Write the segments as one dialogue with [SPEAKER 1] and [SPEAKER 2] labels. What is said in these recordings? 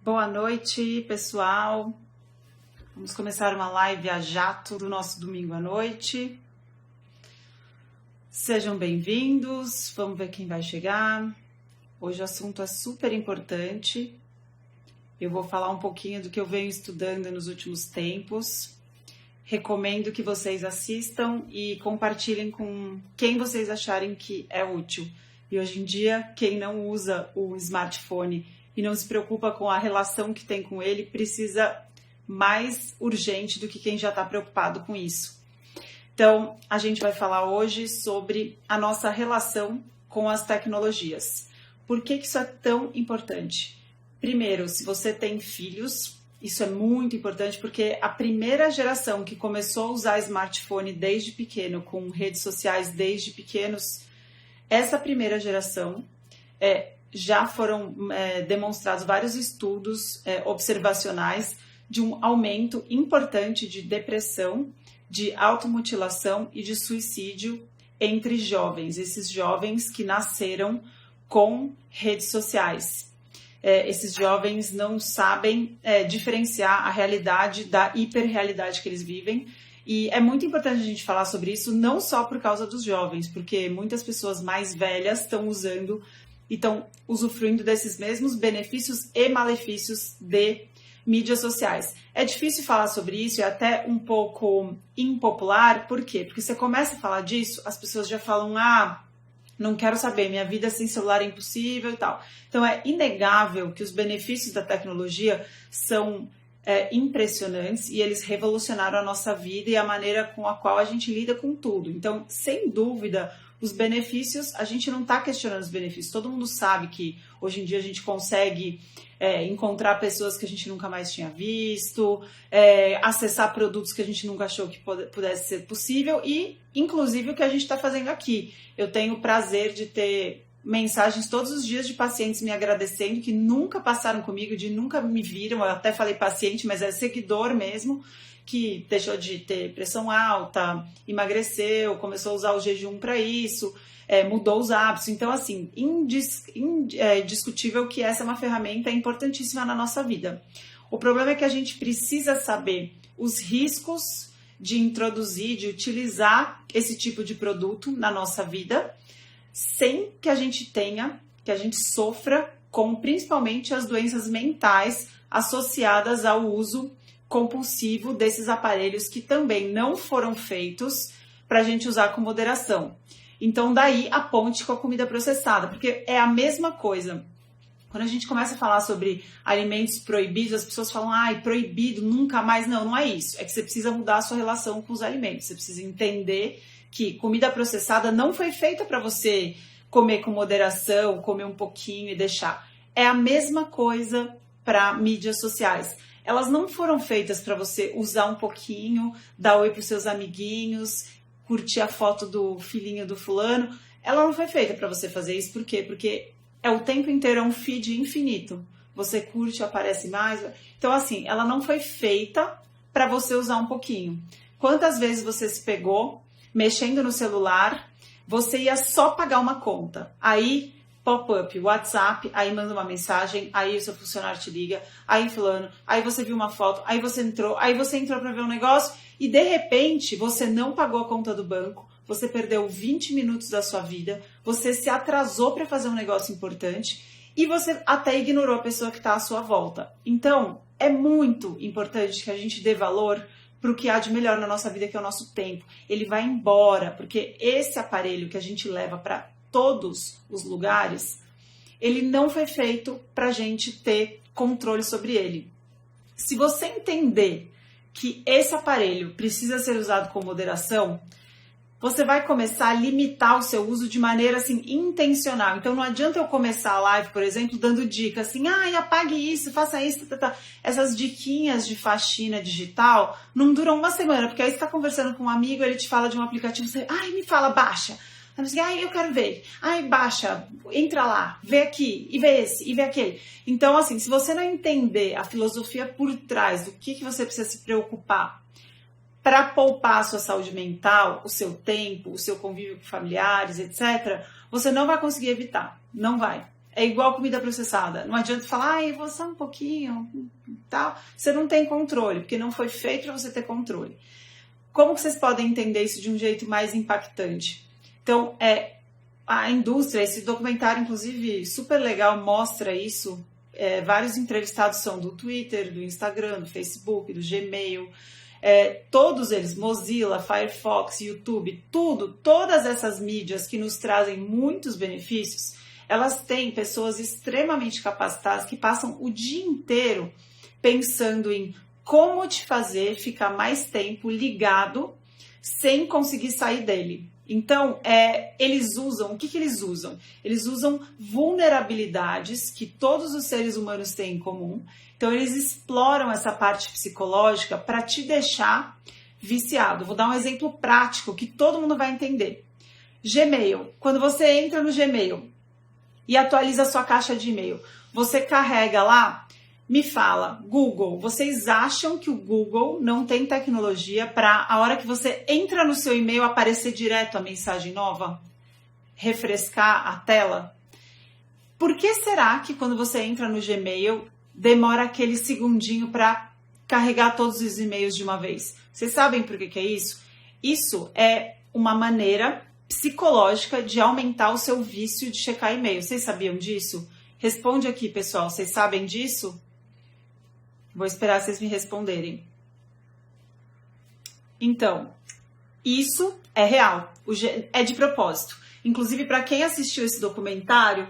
[SPEAKER 1] Boa noite, pessoal. Vamos começar uma live a jato do nosso domingo à noite. Sejam bem-vindos. Vamos ver quem vai chegar. Hoje o assunto é super importante. Eu vou falar um pouquinho do que eu venho estudando nos últimos tempos. Recomendo que vocês assistam e compartilhem com quem vocês acharem que é útil. E hoje em dia, quem não usa o smartphone e não se preocupa com a relação que tem com ele, precisa mais urgente do que quem já está preocupado com isso. Então, a gente vai falar hoje sobre a nossa relação com as tecnologias. Por que isso é tão importante? Primeiro, se você tem filhos, isso é muito importante porque a primeira geração que começou a usar smartphone desde pequeno, com redes sociais desde pequenos, essa primeira geração já foram demonstrados vários estudos observacionais de um aumento importante de depressão, de automutilação e de suicídio entre jovens, esses jovens que nasceram com redes sociais. Esses jovens não sabem diferenciar a realidade da hiperrealidade que eles vivem. E é muito importante a gente falar sobre isso, não só por causa dos jovens, porque muitas pessoas mais velhas estão usando e estão usufruindo desses mesmos benefícios e malefícios de mídias sociais. É difícil falar sobre isso, é até um pouco impopular. Por quê? Porque você começa a falar disso, as pessoas já falam, não quero saber, minha vida sem celular é impossível e tal. Então é inegável que os benefícios da tecnologia são impressionantes e eles revolucionaram a nossa vida e a maneira com a qual a gente lida com tudo. Então, sem dúvida, os benefícios, a gente não está questionando os benefícios. Todo mundo sabe que hoje em dia a gente consegue encontrar pessoas que a gente nunca mais tinha visto, acessar produtos que a gente nunca achou que pudesse ser possível e, inclusive, o que a gente está fazendo aqui. Eu tenho o prazer de ter mensagens todos os dias de pacientes me agradecendo que nunca passaram comigo, de nunca me viram, eu até falei paciente, mas é seguidor mesmo, que deixou de ter pressão alta, emagreceu, começou a usar o jejum para isso, mudou os hábitos. Então, assim, indiscutível que essa é uma ferramenta importantíssima na nossa vida. O problema é que a gente precisa saber os riscos de introduzir, de utilizar esse tipo de produto na nossa vida, sem que a gente sofra com principalmente as doenças mentais associadas ao uso compulsivo desses aparelhos que também não foram feitos para a gente usar com moderação. Então daí a ponte com a comida processada, porque é a mesma coisa. Quando a gente começa a falar sobre alimentos proibidos, as pessoas falam, proibido, nunca mais. Não é isso. É que você precisa mudar a sua relação com os alimentos. Você precisa entender que comida processada não foi feita para você comer com moderação, comer um pouquinho e deixar. É a mesma coisa para mídias sociais. Elas não foram feitas para você usar um pouquinho, dar oi para os seus amiguinhos, curtir a foto do filhinho do fulano. Ela não foi feita para você fazer isso. Por quê? Porque é o tempo inteiro um feed infinito. Você curte, aparece mais. Então, assim, ela não foi feita para você usar um pouquinho. Quantas vezes você se pegou mexendo no celular, você ia só pagar uma conta, aí pop-up, WhatsApp, aí manda uma mensagem, aí o seu funcionário te liga, aí fulano, aí você viu uma foto, aí você entrou para ver um negócio e de repente você não pagou a conta do banco, você perdeu 20 minutos da sua vida, você se atrasou para fazer um negócio importante e você até ignorou a pessoa que está à sua volta. Então, é muito importante que a gente dê valor para o que há de melhor na nossa vida, que é o nosso tempo. Ele vai embora, porque esse aparelho que a gente leva para todos os lugares, ele não foi feito para a gente ter controle sobre ele. Se você entender que esse aparelho precisa ser usado com moderação, você vai começar a limitar o seu uso de maneira assim intencional. Então não adianta eu começar a live, por exemplo, dando dica assim, apague isso, faça isso, Essas diquinhas de faxina digital não duram uma semana, porque aí você está conversando com um amigo, ele te fala de um aplicativo, você, me fala, baixa. Eu quero ver. Baixa, entra lá, vê aqui, e vê esse, e vê aquele. Então, assim, se você não entender a filosofia por trás do que você precisa se preocupar para poupar a sua saúde mental, o seu tempo, o seu convívio com familiares, etc., você não vai conseguir evitar. Não vai. É igual comida processada. Não adianta falar, eu vou só um pouquinho, tal. Você não tem controle, porque não foi feito para você ter controle. Como que vocês podem entender isso de um jeito mais impactante? Então, a indústria, esse documentário, inclusive, super legal, mostra isso. Vários entrevistados são do Twitter, do Instagram, do Facebook, do Gmail. Todos eles, Mozilla, Firefox, YouTube, todas essas mídias que nos trazem muitos benefícios, elas têm pessoas extremamente capacitadas que passam o dia inteiro pensando em como te fazer ficar mais tempo ligado sem conseguir sair dele. Então, eles usam, o que eles usam? Eles usam vulnerabilidades que todos os seres humanos têm em comum. Então, eles exploram essa parte psicológica para te deixar viciado. Vou dar um exemplo prático que todo mundo vai entender. Gmail. Quando você entra no Gmail e atualiza a sua caixa de e-mail, você carrega lá, me fala, Google, vocês acham que o Google não tem tecnologia para a hora que você entra no seu e-mail aparecer direto a mensagem nova? Refrescar a tela? Por que será que quando você entra no Gmail demora aquele segundinho para carregar todos os e-mails de uma vez? Vocês sabem por que é isso? Isso é uma maneira psicológica de aumentar o seu vício de checar e-mail. Vocês sabiam disso? Responde aqui, pessoal. Vocês sabem disso? Vou esperar vocês me responderem. Então, isso é real. É de propósito. Inclusive, para quem assistiu esse documentário,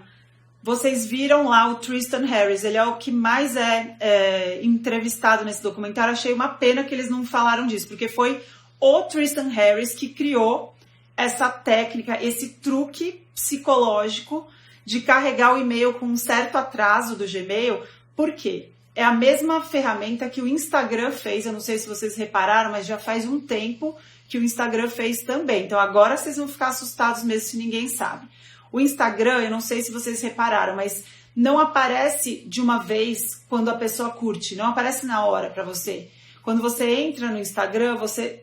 [SPEAKER 1] vocês viram lá o Tristan Harris. Ele é o que mais é entrevistado nesse documentário. Achei uma pena que eles não falaram disso, porque foi o Tristan Harris que criou essa técnica, esse truque psicológico de carregar o e-mail com um certo atraso do Gmail. Por quê? É a mesma ferramenta que o Instagram fez. Eu não sei se vocês repararam, mas já faz um tempo que o Instagram fez também. Então agora vocês vão ficar assustados mesmo se ninguém sabe. O Instagram, eu não sei se vocês repararam, mas não aparece de uma vez quando a pessoa curte, não aparece na hora para você. Quando você entra no Instagram, você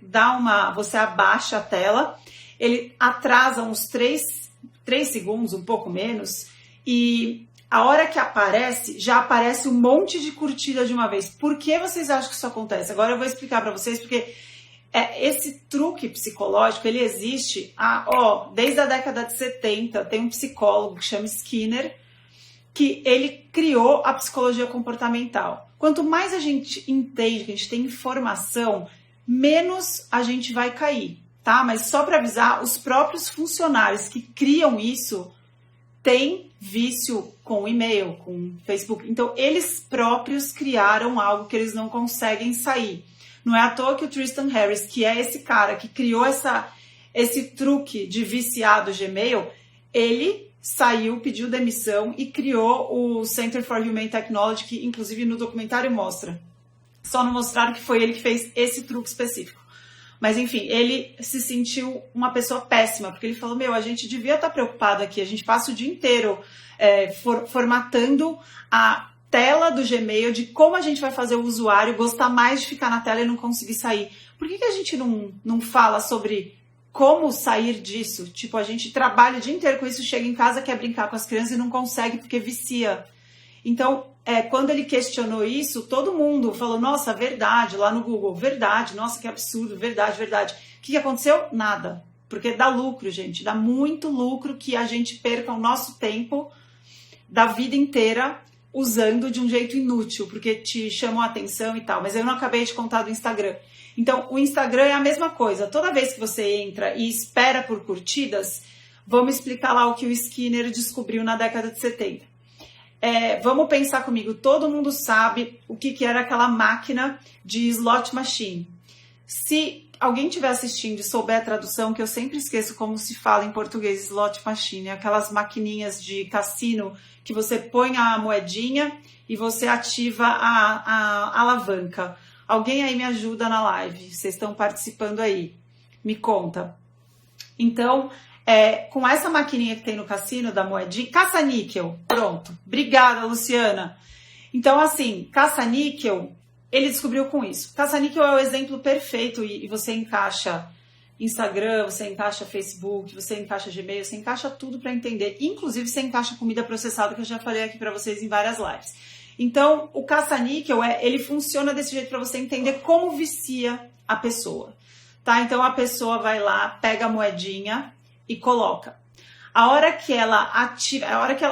[SPEAKER 1] abaixa a tela, ele atrasa uns 3 segundos, um pouco menos, e a hora que aparece, já aparece um monte de curtida de uma vez. Por que vocês acham que isso acontece? Agora eu vou explicar para vocês, porque esse truque psicológico, ele existe desde a década de 70. Tem um psicólogo que chama Skinner, que ele criou a psicologia comportamental. Quanto mais a gente entende, que a gente tem informação, menos a gente vai cair, tá? Mas só para avisar, os próprios funcionários que criam isso têm vício com e-mail, com Facebook. Então, eles próprios criaram algo que eles não conseguem sair. Não é à toa que o Tristan Harris, que é esse cara que criou esse truque de viciar do Gmail, ele saiu, pediu demissão e criou o Center for Humane Technology, que inclusive no documentário mostra. Só não mostraram que foi ele que fez esse truque específico. Mas enfim, ele se sentiu uma pessoa péssima, porque ele falou, a gente devia estar preocupado aqui, a gente passa o dia inteiro formatando a tela do Gmail, de como a gente vai fazer o usuário gostar mais de ficar na tela e não conseguir sair. Por que a gente não fala sobre como sair disso? Tipo, a gente trabalha o dia inteiro com isso, chega em casa, quer brincar com as crianças e não consegue porque vicia. Então, quando ele questionou isso, todo mundo falou, nossa, verdade, lá no Google, verdade, nossa, que absurdo, verdade, verdade. O que aconteceu? Nada. Porque dá lucro, gente, dá muito lucro que a gente perca o nosso tempo da vida inteira usando de um jeito inútil, porque te chamam a atenção e tal. Mas eu não acabei de contar do Instagram. Então, o Instagram é a mesma coisa. Toda vez que você entra e espera por curtidas, vamos explicar lá o que o Skinner descobriu na década de 70. Vamos pensar comigo. Todo mundo sabe o que era aquela máquina de slot machine. Se alguém estiver assistindo e souber a tradução, que eu sempre esqueço como se fala em português slot machine, aquelas maquininhas de cassino que você põe a moedinha e você ativa a alavanca. Alguém aí me ajuda na live? Vocês estão participando aí? Me conta. Então, com essa maquininha que tem no cassino da moedinha, caça-níquel, pronto. Obrigada, Luciana. Então, assim, caça-níquel, ele descobriu com isso. Caça-níquel é o exemplo perfeito e você encaixa Instagram, você encaixa Facebook, você encaixa Gmail, você encaixa tudo para entender. Inclusive, você encaixa comida processada, que eu já falei aqui para vocês em várias lives. Então, o caça-níquel, ele funciona desse jeito para você entender como vicia a pessoa. Tá? Então, a pessoa vai lá, pega a moedinha e coloca. A hora que ela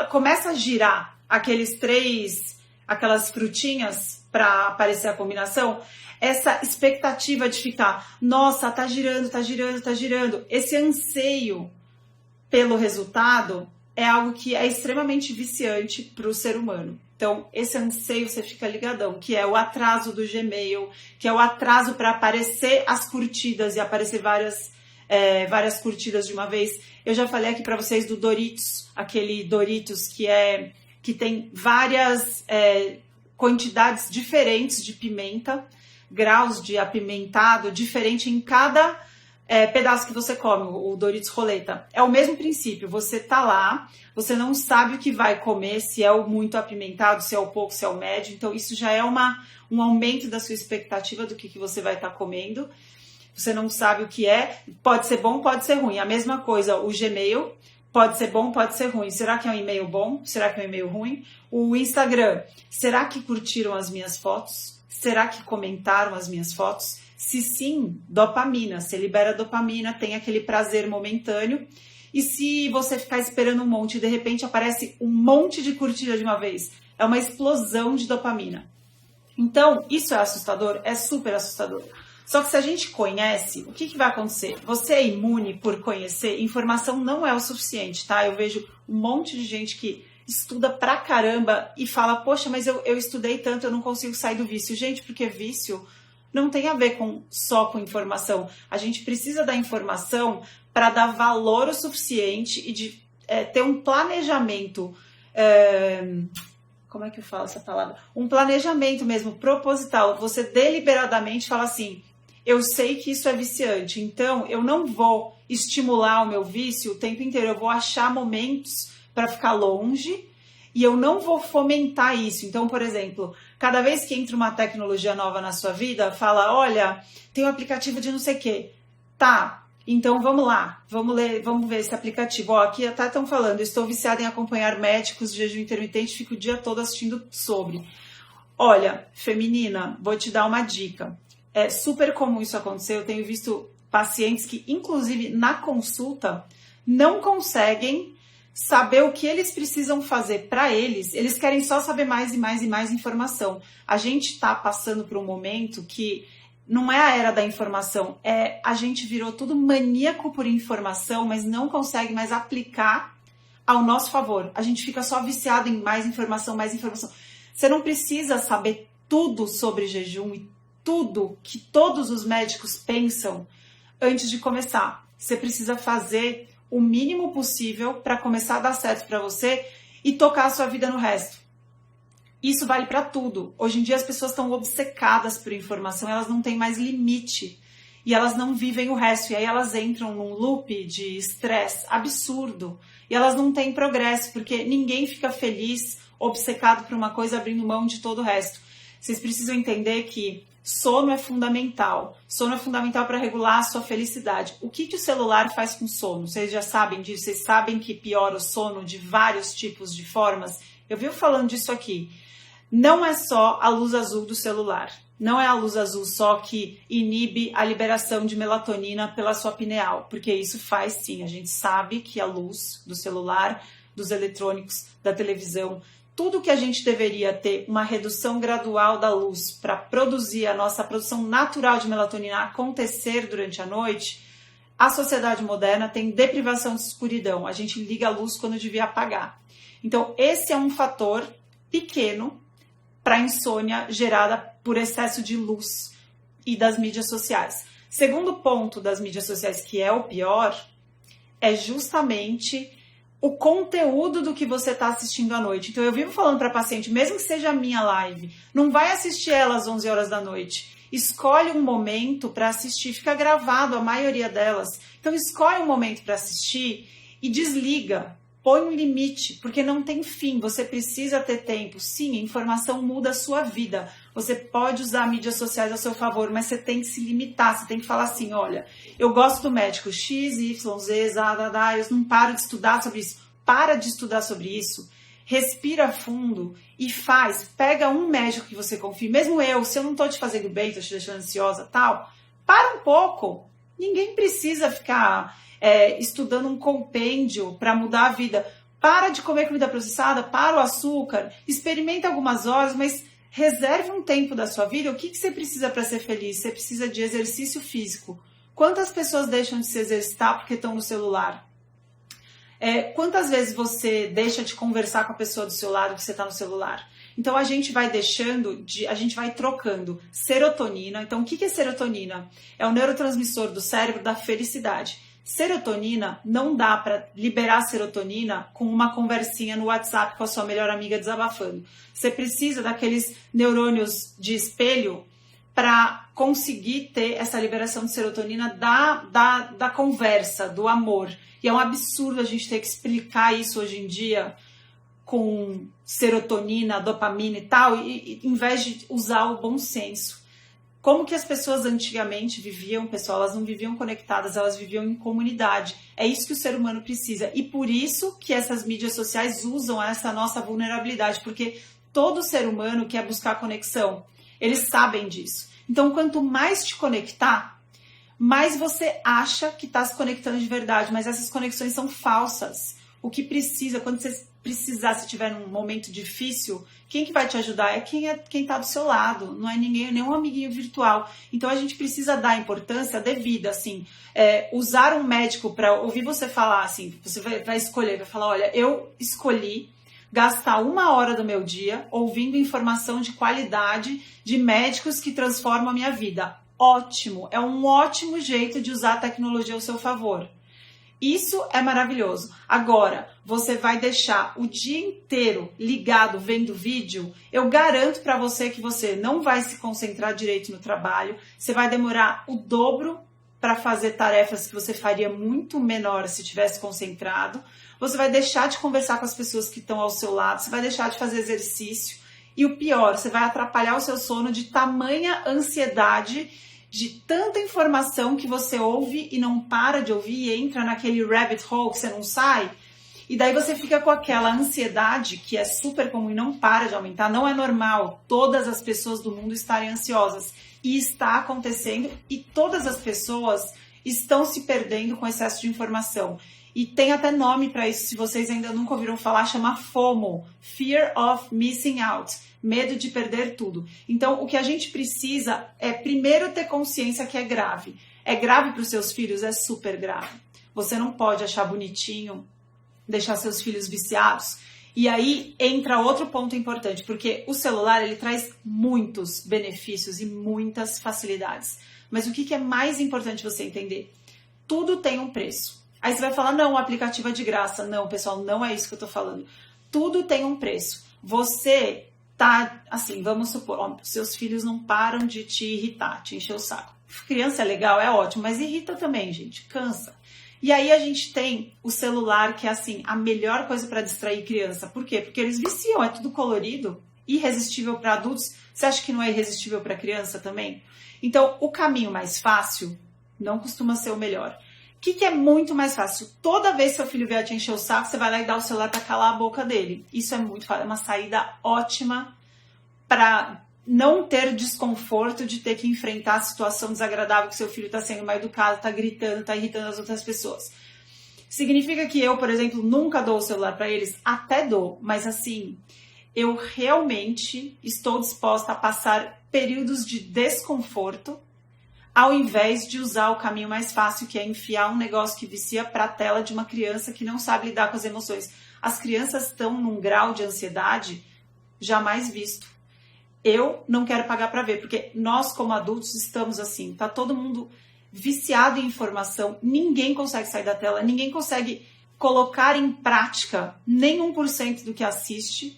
[SPEAKER 1] começa a girar aquelas frutinhas para aparecer a combinação, essa expectativa de ficar, nossa, tá girando, tá girando, tá girando. Esse anseio pelo resultado é algo que é extremamente viciante para o ser humano. Então, esse anseio você fica ligadão, que é o atraso do Gmail, que é o atraso para aparecer as curtidas e aparecer várias curtidas de uma vez. Eu já falei aqui para vocês do Doritos, aquele Doritos que tem várias quantidades diferentes de pimenta, graus de apimentado diferente em cada pedaço que você come, o Doritos Roleta. É o mesmo princípio, você tá lá, você não sabe o que vai comer, se é o muito apimentado, se é o pouco, se é o médio, então isso já é um aumento da sua expectativa do que você vai estar comendo. Você não sabe o que é, pode ser bom, pode ser ruim. A mesma coisa, o Gmail, pode ser bom, pode ser ruim. Será que é um e-mail bom? Será que é um e-mail ruim? O Instagram, será que curtiram as minhas fotos? Será que comentaram as minhas fotos? Se sim, dopamina. Você libera dopamina, tem aquele prazer momentâneo. E se você ficar esperando um monte e de repente aparece um monte de curtida de uma vez, é uma explosão de dopamina. Então, isso é assustador? É super assustador. Só que se a gente conhece, o que vai acontecer? Você é imune por conhecer, informação não é o suficiente, tá? Eu vejo um monte de gente que estuda pra caramba e fala, poxa, mas eu estudei tanto, eu não consigo sair do vício. Gente, porque vício não tem a ver só com informação. A gente precisa da informação para dar valor o suficiente e de ter um planejamento... como é que eu falo essa palavra? Um planejamento mesmo, proposital. Você deliberadamente fala assim, eu sei que isso é viciante, então eu não vou estimular o meu vício o tempo inteiro, eu vou achar momentos para ficar longe e eu não vou fomentar isso. Então, por exemplo, cada vez que entra uma tecnologia nova na sua vida, fala, olha, tem um aplicativo de não sei o quê. Tá, então vamos lá, vamos ver esse aplicativo. Ó, aqui até estão falando, estou viciada em acompanhar médicos de jejum intermitente, fico o dia todo assistindo sobre. Olha, feminina, vou te dar uma dica. É super comum isso acontecer, eu tenho visto pacientes que, inclusive na consulta, não conseguem saber o que eles precisam fazer para eles querem só saber mais e mais e mais informação. A gente está passando por um momento que não é a era da informação, a gente virou tudo maníaco por informação, mas não consegue mais aplicar ao nosso favor. A gente fica só viciado em mais informação, mais informação. Você não precisa saber tudo sobre jejum e tudo que todos os médicos pensam antes de começar. Você precisa fazer o mínimo possível para começar a dar certo para você e tocar a sua vida no resto. Isso vale para tudo. Hoje em dia as pessoas estão obcecadas por informação, elas não têm mais limite e elas não vivem o resto. E aí elas entram num loop de estresse absurdo e elas não têm progresso, porque ninguém fica feliz, obcecado por uma coisa, abrindo mão de todo o resto. Vocês precisam entender que sono é fundamental. Sono é fundamental para regular a sua felicidade. O que o celular faz com sono? Vocês já sabem disso? Vocês sabem que piora o sono de vários tipos de formas? Eu vivo falando disso aqui. Não é só a luz azul do celular. Não é a luz azul só que inibe a liberação de melatonina pela sua pineal, porque isso faz sim. A gente sabe que a luz do celular, dos eletrônicos, da televisão, tudo que a gente deveria ter uma redução gradual da luz para produzir a nossa produção natural de melatonina acontecer durante a noite, a sociedade moderna tem deprivação de escuridão. A gente liga a luz quando devia apagar. Então, esse é um fator pequeno para a insônia gerada por excesso de luz e das mídias sociais. Segundo ponto das mídias sociais, que é o pior, é justamente o conteúdo do que você está assistindo à noite. Então, eu vivo falando para paciente, mesmo que seja a minha live, não vai assistir ela às 11 horas da noite. Escolhe um momento para assistir, fica gravado a maioria delas. Então, escolhe um momento para assistir e desliga. Põe um limite, porque não tem fim, você precisa ter tempo. Sim, a informação muda a sua vida. Você pode usar mídias sociais a seu favor, mas você tem que se limitar, você tem que falar assim, olha, eu gosto do médico X, Y, Z, eu não paro de estudar sobre isso. Para de estudar sobre isso, respira fundo e pega um médico que você confie, mesmo se eu não tô te fazendo bem, tô te deixando ansiosa, tal, para um pouco. Ninguém precisa ficar estudando um compêndio para mudar a vida. Para de comer comida processada, para o açúcar, experimenta algumas horas, mas reserve um tempo da sua vida. O que você precisa para ser feliz? Você precisa de exercício físico. Quantas pessoas deixam de se exercitar porque estão no celular? Quantas vezes você deixa de conversar com a pessoa do seu lado porque você está no celular? Então a gente vai a gente vai trocando serotonina. Então o que é serotonina? É o neurotransmissor do cérebro da felicidade. Serotonina, não dá para liberar serotonina com uma conversinha no WhatsApp com a sua melhor amiga desabafando. Você precisa daqueles neurônios de espelho para conseguir ter essa liberação de serotonina da conversa, do amor. E é um absurdo a gente ter que explicar isso hoje em dia com serotonina, dopamina e tal, e em vez de usar o bom senso. Como que as pessoas antigamente viviam, pessoal? Elas não viviam conectadas, elas viviam em comunidade. É isso que o ser humano precisa. E por isso que essas mídias sociais usam essa nossa vulnerabilidade, porque todo ser humano quer buscar conexão. Eles sabem disso. Então, quanto mais te conectar, mais você acha que está se conectando de verdade, mas essas conexões são falsas. O que precisa, quando você precisar, se tiver num momento difícil, quem que vai te ajudar é quem está do seu lado, não é ninguém, nenhum amiguinho virtual. Então a gente precisa dar importância devida, assim, usar um médico para ouvir você falar, assim, você vai escolher, vai falar, olha, eu escolhi gastar 1 hora do meu dia ouvindo informação de qualidade de médicos que transformam a minha vida. Ótimo, é um ótimo jeito de usar a tecnologia ao seu favor. Isso é maravilhoso. Agora, você vai deixar o dia inteiro ligado vendo vídeo, eu garanto para você que você não vai se concentrar direito no trabalho, você vai demorar o dobro para fazer tarefas que você faria muito menor se tivesse concentrado, você vai deixar de conversar com as pessoas que estão ao seu lado, você vai deixar de fazer exercício e o pior, você vai atrapalhar o seu sono de tamanha ansiedade, de tanta informação que você ouve e não para de ouvir e entra naquele rabbit hole que você não sai. E daí você fica com aquela ansiedade que é super comum e não para de aumentar. Não é normal todas as pessoas do mundo estarem ansiosas. E está acontecendo e todas as pessoas estão se perdendo com excesso de informação. E tem até nome para isso, se vocês ainda nunca ouviram falar, chama FOMO, Fear of Missing Out, medo de perder tudo. Então, o que a gente precisa é primeiro ter consciência que é grave. É grave para os seus filhos? É super grave. Você não pode achar bonitinho, deixar seus filhos viciados. E aí entra outro ponto importante, porque o celular ele traz muitos benefícios e muitas facilidades. Mas o que é mais importante você entender? Tudo tem um preço. Aí você vai falar, não, o aplicativo é de graça. Não, pessoal, não é isso que eu tô falando. Tudo tem um preço. Você tá, assim, vamos supor, ó, seus filhos não param de te irritar, te encher o saco. Criança é legal, é ótimo, mas irrita também, gente, cansa. E aí a gente tem o celular, que é, assim, a melhor coisa para distrair criança. Por quê? Porque eles viciam, é tudo colorido, irresistível para adultos. Você acha que não é irresistível para criança também? Então, o caminho mais fácil não costuma ser o melhor. O que é muito mais fácil? Toda vez que seu filho vier te encher o saco, você vai lá e dá o celular para calar a boca dele. Isso é muito fácil, é uma saída ótima para não ter desconforto de ter que enfrentar a situação desagradável que seu filho está sendo mal educado, está gritando, está irritando as outras pessoas. Significa que eu, por exemplo, nunca dou o celular para eles? Até dou, mas assim, eu realmente estou disposta a passar períodos de desconforto ao invés de usar o caminho mais fácil, que é enfiar um negócio que vicia para a tela de uma criança que não sabe lidar com as emoções. As crianças estão num grau de ansiedade jamais visto. Eu não quero pagar para ver, porque nós como adultos estamos assim, tá todo mundo viciado em informação, ninguém consegue sair da tela, ninguém consegue colocar em prática nem 1% do que assiste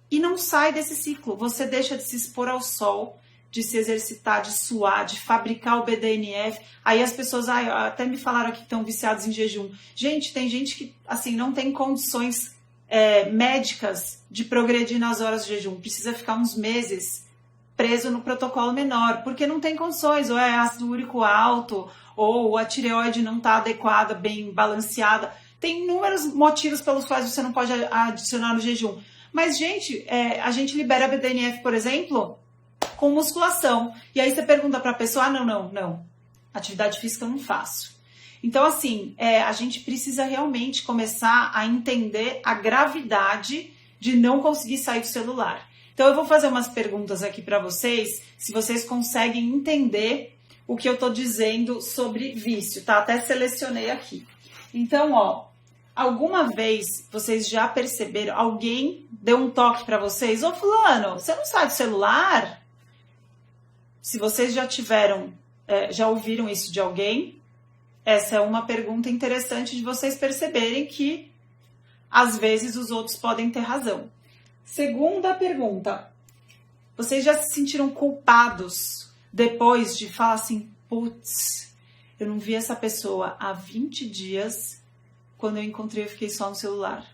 [SPEAKER 1] e não sai desse ciclo. Você deixa de se expor ao sol, de se exercitar, de suar, de fabricar o BDNF. Aí as pessoas até me falaram aqui que estão viciados em jejum. Gente, tem gente que assim não tem condições médicas de progredir nas horas de jejum. Precisa ficar uns meses preso no protocolo menor, porque não tem condições, ou é ácido úrico alto, ou a tireoide não está adequada, bem balanceada. Tem inúmeros motivos pelos quais você não pode adicionar no jejum. Mas, gente, a gente libera BDNF, por exemplo, com musculação. E aí você pergunta para a pessoa, não. Atividade física eu não faço. Então, assim, a gente precisa realmente começar a entender a gravidade de não conseguir sair do celular. Então, eu vou fazer umas perguntas aqui para vocês, se vocês conseguem entender o que eu estou dizendo sobre vício, tá? Até selecionei aqui. Então, alguma vez vocês já perceberam, alguém deu um toque para vocês? Ô, fulano, você não sai do celular? Se vocês já já ouviram isso de alguém, essa é uma pergunta interessante de vocês perceberem que, às vezes, os outros podem ter razão. Segunda pergunta, vocês já se sentiram culpados depois de falar assim, putz, eu não vi essa pessoa há 20 dias, quando eu encontrei eu fiquei só no celular.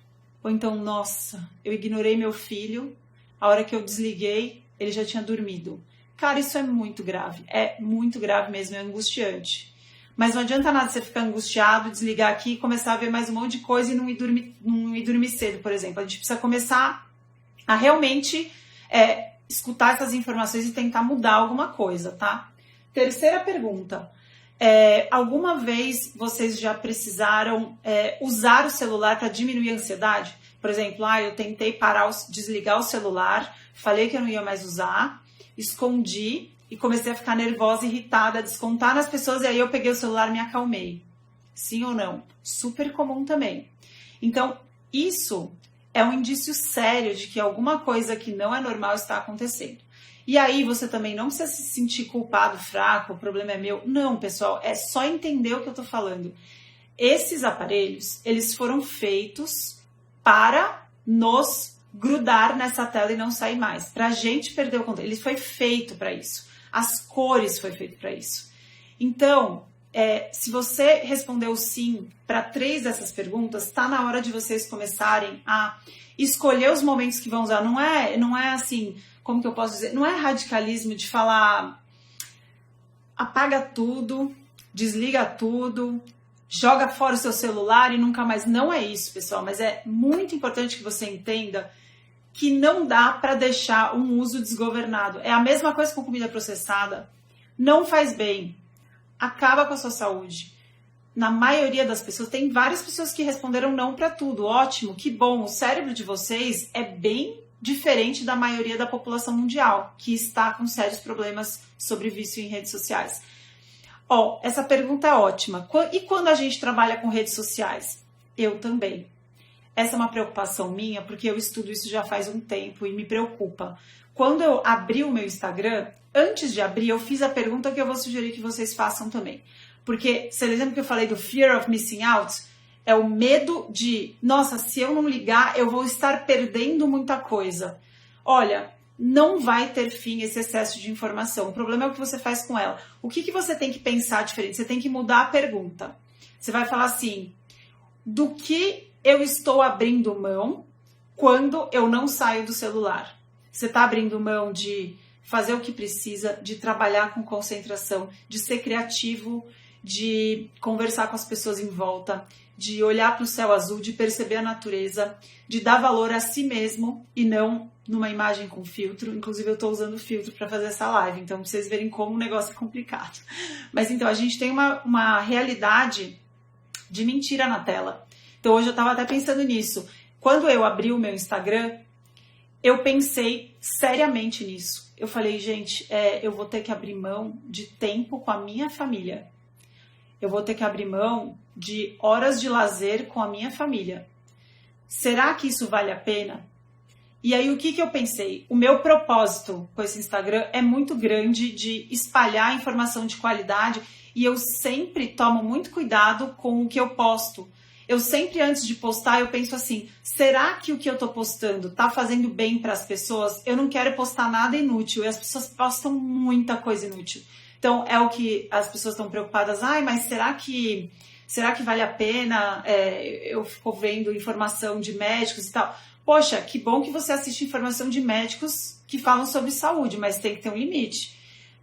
[SPEAKER 1] Ou então, nossa, eu ignorei meu filho, a hora que eu desliguei, ele já tinha dormido. Cara, isso é muito grave mesmo, é angustiante. Mas não adianta nada você ficar angustiado, desligar aqui, começar a ver mais um monte de coisa e não ir dormir cedo, por exemplo. A gente precisa começar a realmente escutar essas informações e tentar mudar alguma coisa, tá? Terceira pergunta. Alguma vez vocês já precisaram usar o celular para diminuir a ansiedade? Por exemplo, eu tentei desligar o celular, falei que eu não ia mais usar, escondi e comecei a ficar nervosa, irritada, a descontar nas pessoas, e aí eu peguei o celular e me acalmei. Sim ou não? Super comum também. Então, isso é um indício sério de que alguma coisa que não é normal está acontecendo. E aí você também não precisa se sentir culpado, fraco, o problema é meu. Não, pessoal, é só entender o que eu tô falando. Esses aparelhos, eles foram feitos para nos grudar nessa tela e não sair mais. Pra gente perder o controle. Ele foi feito para isso. As cores foi feito para isso. Então, se você respondeu sim para 3 dessas perguntas, está na hora de vocês começarem a escolher os momentos que vão usar. Não é assim, como que eu posso dizer? Não é radicalismo de falar apaga tudo, desliga tudo, joga fora o seu celular e nunca mais. Não é isso, pessoal, mas é muito importante que você entenda que não dá para deixar um uso desgovernado. É a mesma coisa com comida processada. Não faz bem. Acaba com a sua saúde. Na maioria das pessoas, tem várias pessoas que responderam não para tudo. Ótimo, que bom. O cérebro de vocês é bem diferente da maioria da população mundial, que está com sérios problemas sobre vício em redes sociais. Essa pergunta é ótima. E quando a gente trabalha com redes sociais? Eu também. Essa é uma preocupação minha, porque eu estudo isso já faz um tempo e me preocupa. Quando eu abri o meu Instagram, antes de abrir, eu fiz a pergunta que eu vou sugerir que vocês façam também. Porque, você lembra que eu falei do fear of missing out? É o medo de, nossa, se eu não ligar, eu vou estar perdendo muita coisa. Olha, não vai ter fim esse excesso de informação. O problema é o que você faz com ela. O que você tem que pensar diferente? Você tem que mudar a pergunta. Você vai falar assim, do que eu estou abrindo mão quando eu não saio do celular? Você está abrindo mão de fazer o que precisa, de trabalhar com concentração, de ser criativo, de conversar com as pessoas em volta, de olhar para o céu azul, de perceber a natureza, de dar valor a si mesmo e não numa imagem com filtro. Inclusive eu estou usando filtro para fazer essa live, então pra vocês verem como o negócio é complicado. Mas então a gente tem uma realidade de mentira na tela. Então hoje eu estava até pensando nisso. Quando eu abri o meu Instagram, eu pensei seriamente nisso. Eu falei, gente, eu vou ter que abrir mão de tempo com a minha família. Eu vou ter que abrir mão de horas de lazer com a minha família. Será que isso vale a pena? E aí, o que eu pensei? O meu propósito com esse Instagram é muito grande de espalhar informação de qualidade e eu sempre tomo muito cuidado com o que eu posto. Eu sempre, antes de postar, eu penso assim, será que o que eu tô postando tá fazendo bem para as pessoas? Eu não quero postar nada inútil, e as pessoas postam muita coisa inútil. Então, é o que as pessoas estão preocupadas, mas será que vale a pena eu fico vendo informação de médicos e tal? Poxa, que bom que você assiste informação de médicos que falam sobre saúde, mas tem que ter um limite.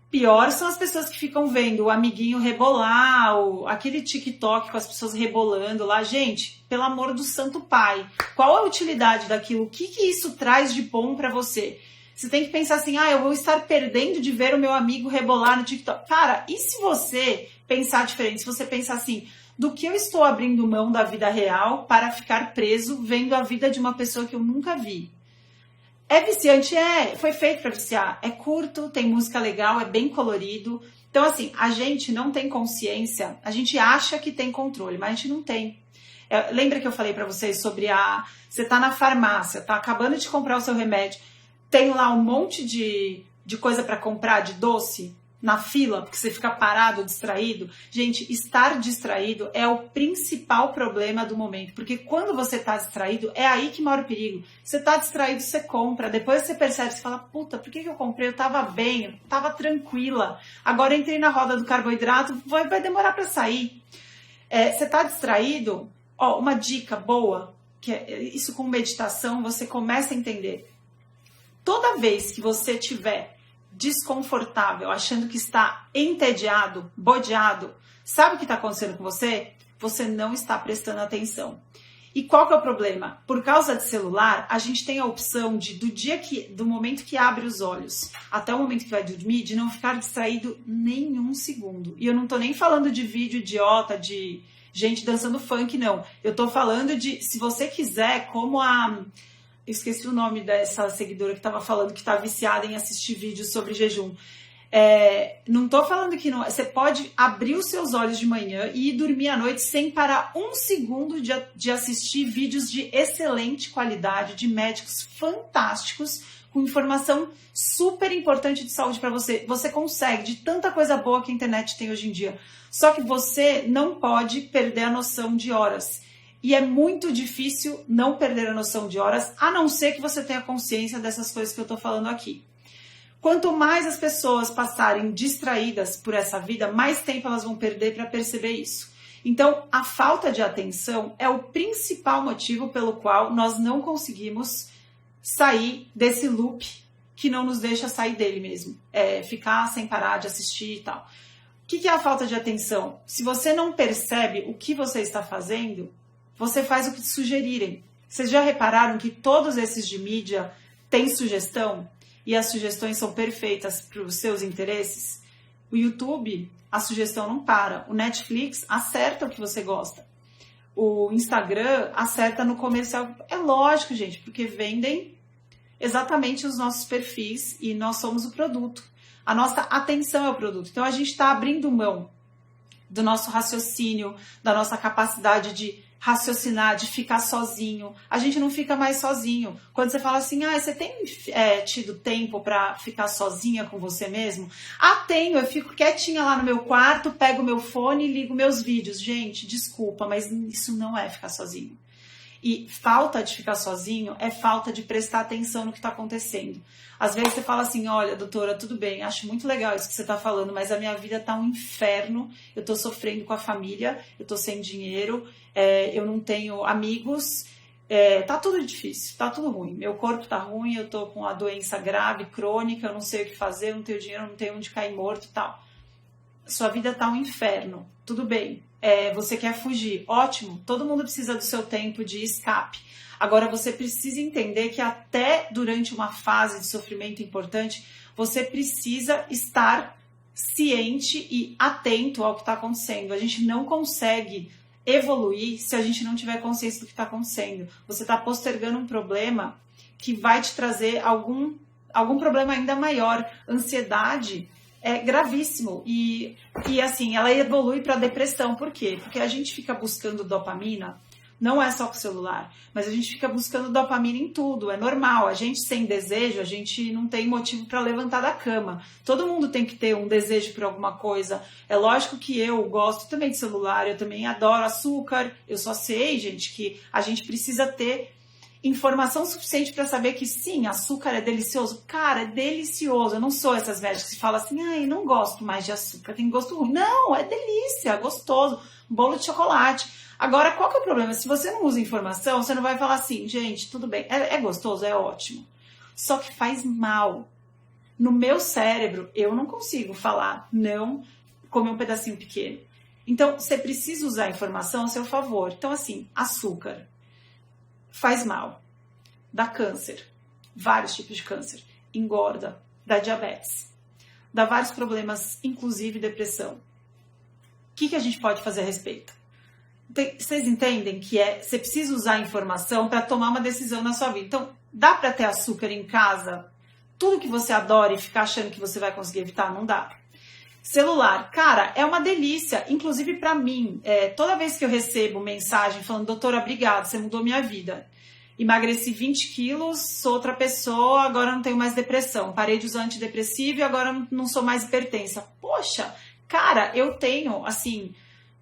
[SPEAKER 1] Pior são as pessoas que ficam vendo o amiguinho rebolar, aquele TikTok com as pessoas rebolando lá. Gente, pelo amor do santo pai, qual a utilidade daquilo? O que isso traz de bom para você? Você tem que pensar assim, eu vou estar perdendo de ver o meu amigo rebolar no TikTok. Cara, e se você pensar diferente? Se você pensar assim, do que eu estou abrindo mão da vida real para ficar preso vendo a vida de uma pessoa que eu nunca vi? É viciante? Foi feito para viciar. É curto, tem música legal, é bem colorido. Então, assim, a gente não tem consciência, a gente acha que tem controle, mas a gente não tem. Lembra que eu falei para vocês sobre você tá na farmácia, tá acabando de comprar o seu remédio, tem lá um monte de coisa para comprar, de doce, na fila, porque você fica parado, distraído. Gente, estar distraído é o principal problema do momento, porque quando você tá distraído, é aí que mora o perigo. Você tá distraído, você compra, depois você percebe, você fala, puta, por que eu comprei? Eu tava bem, eu tava tranquila, agora entrei na roda do carboidrato, vai demorar para sair. Você tá distraído, uma dica boa, que é isso com meditação, você começa a entender. Toda vez que você tiver desconfortável, achando que está entediado, bodeado, sabe o que está acontecendo com você? Você não está prestando atenção. E qual que é o problema? Por causa de celular, a gente tem a opção do momento que abre os olhos até o momento que vai dormir, de não ficar distraído nenhum segundo. E eu não tô nem falando de vídeo idiota, de gente dançando funk, não. Eu tô falando de, se você quiser, como eu esqueci o nome dessa seguidora que estava falando que está viciada em assistir vídeos sobre jejum. Não tô falando que não. Você pode abrir os seus olhos de manhã e ir dormir à noite sem parar um segundo de assistir vídeos de excelente qualidade, de médicos fantásticos, com informação super importante de saúde para você. Você consegue, de tanta coisa boa que a internet tem hoje em dia. Só que você não pode perder a noção de horas. E é muito difícil não perder a noção de horas, a não ser que você tenha consciência dessas coisas que eu tô falando aqui. Quanto mais as pessoas passarem distraídas por essa vida, mais tempo elas vão perder para perceber isso. Então, a falta de atenção é o principal motivo pelo qual nós não conseguimos sair desse loop que não nos deixa sair dele mesmo. Ficar sem parar de assistir e tal. O que é a falta de atenção? Se você não percebe o que você está fazendo, você faz o que te sugerirem. Vocês já repararam que todos esses de mídia têm sugestão? E as sugestões são perfeitas para os seus interesses? O YouTube, a sugestão não para. O Netflix acerta o que você gosta. O Instagram acerta no comercial. É lógico, gente, porque vendem exatamente os nossos perfis e nós somos o produto. A nossa atenção é o produto. Então a gente está abrindo mão do nosso raciocínio, da nossa capacidade de raciocinar, de ficar sozinho. A gente não fica mais sozinho. Quando você fala assim, você tem tido tempo para ficar sozinha com você mesmo? Tenho, eu fico quietinha lá no meu quarto, pego meu fone e ligo meus vídeos. Gente, desculpa, mas isso não é ficar sozinho. E falta de ficar sozinho é falta de prestar atenção no que está acontecendo. Às vezes você fala assim, olha, doutora, tudo bem, acho muito legal isso que você está falando, mas a minha vida está um inferno, eu estou sofrendo com a família, eu estou sem dinheiro, eu não tenho amigos, tá tudo difícil, tá tudo ruim. Meu corpo tá ruim, eu tô com a doença grave, crônica, eu não sei o que fazer, eu não tenho dinheiro, eu não tenho onde cair morto e tal. Sua vida tá um inferno, tudo bem. Você quer fugir, ótimo, todo mundo precisa do seu tempo de escape. Agora você precisa entender que até durante uma fase de sofrimento importante, você precisa estar ciente e atento ao que está acontecendo. A gente não consegue evoluir se a gente não tiver consciência do que está acontecendo. Você está postergando um problema que vai te trazer algum problema ainda maior. Ansiedade é gravíssimo e assim, ela evolui para depressão. Por quê? Porque a gente fica buscando dopamina Não é só com o celular, mas a gente fica buscando dopamina em tudo, é normal. A gente sem desejo, a gente não tem motivo para levantar da cama. Todo mundo tem que ter um desejo por alguma coisa. É lógico que eu gosto também de celular, eu também adoro açúcar. Eu só sei, gente, que a gente precisa ter informação suficiente para saber que sim, açúcar é delicioso. Cara, é delicioso. Eu não sou essas médicas que falam assim, ai, não gosto mais de açúcar, tem gosto ruim. Não, é delícia, é gostoso. Um bolo de chocolate. Agora, qual que é o problema? Se você não usa informação, você não vai falar assim, gente, tudo bem, é gostoso, é ótimo. Só que faz mal. No meu cérebro, eu não consigo falar, não, comer um pedacinho pequeno. Então, você precisa usar a informação a seu favor. Então, assim, açúcar faz mal, dá câncer, vários tipos de câncer, engorda, dá diabetes, dá vários problemas, inclusive depressão. O que a gente pode fazer a respeito? Vocês entendem que você precisa usar a informação para tomar uma decisão na sua vida. Então, dá para ter açúcar em casa? Tudo que você adora e ficar achando que você vai conseguir evitar? Não dá. Celular, cara, é uma delícia. Inclusive para mim, toda vez que eu recebo mensagem falando, doutora, obrigada, você mudou minha vida. Emagreci 20 quilos, sou outra pessoa, agora não tenho mais depressão. Parei de usar antidepressivo e agora não sou mais hipertensa. Poxa, cara, eu tenho, assim,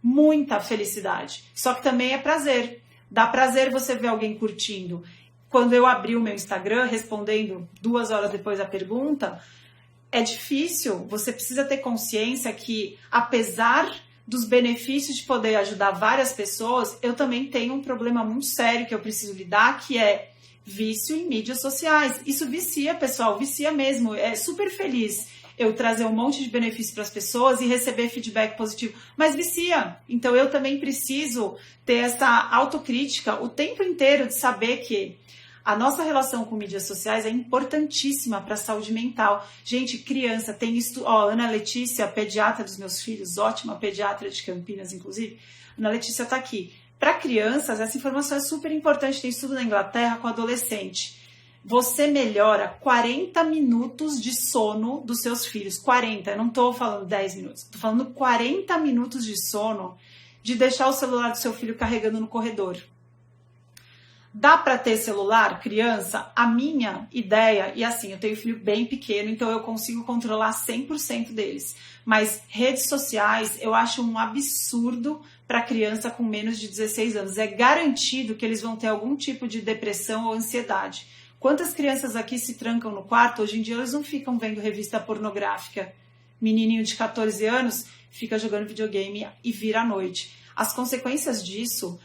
[SPEAKER 1] muita felicidade. Só que também é prazer. Dá prazer você ver alguém curtindo. Quando eu abri o meu Instagram, respondendo 2 horas depois a pergunta, é difícil. Você precisa ter consciência que, apesar dos benefícios de poder ajudar várias pessoas, eu também tenho um problema muito sério que eu preciso lidar, que é vício em mídias sociais. Isso vicia, pessoal, vicia mesmo. É super feliz eu trazer um monte de benefícios para as pessoas e receber feedback positivo, mas vicia. Então eu também preciso ter essa autocrítica o tempo inteiro de saber que a nossa relação com mídias sociais é importantíssima para a saúde mental. Gente, criança, tem isso, Ana Letícia, pediatra dos meus filhos, ótima pediatra de Campinas, inclusive, Ana Letícia está aqui. Para crianças, essa informação é super importante, tem estudo na Inglaterra com adolescente. Você melhora 40 minutos de sono dos seus filhos. 40, eu não estou falando 10 minutos. Estou falando 40 minutos de sono de deixar o celular do seu filho carregando no corredor. Dá para ter celular, criança? A minha ideia, e assim, eu tenho filho bem pequeno, então eu consigo controlar 100% deles. Mas redes sociais, eu acho um absurdo para criança com menos de 16 anos. É garantido que eles vão ter algum tipo de depressão ou ansiedade. Quantas crianças aqui se trancam no quarto? Hoje em dia eles não ficam vendo revista pornográfica. Menininho de 14 anos fica jogando videogame e vira à noite. As consequências disso,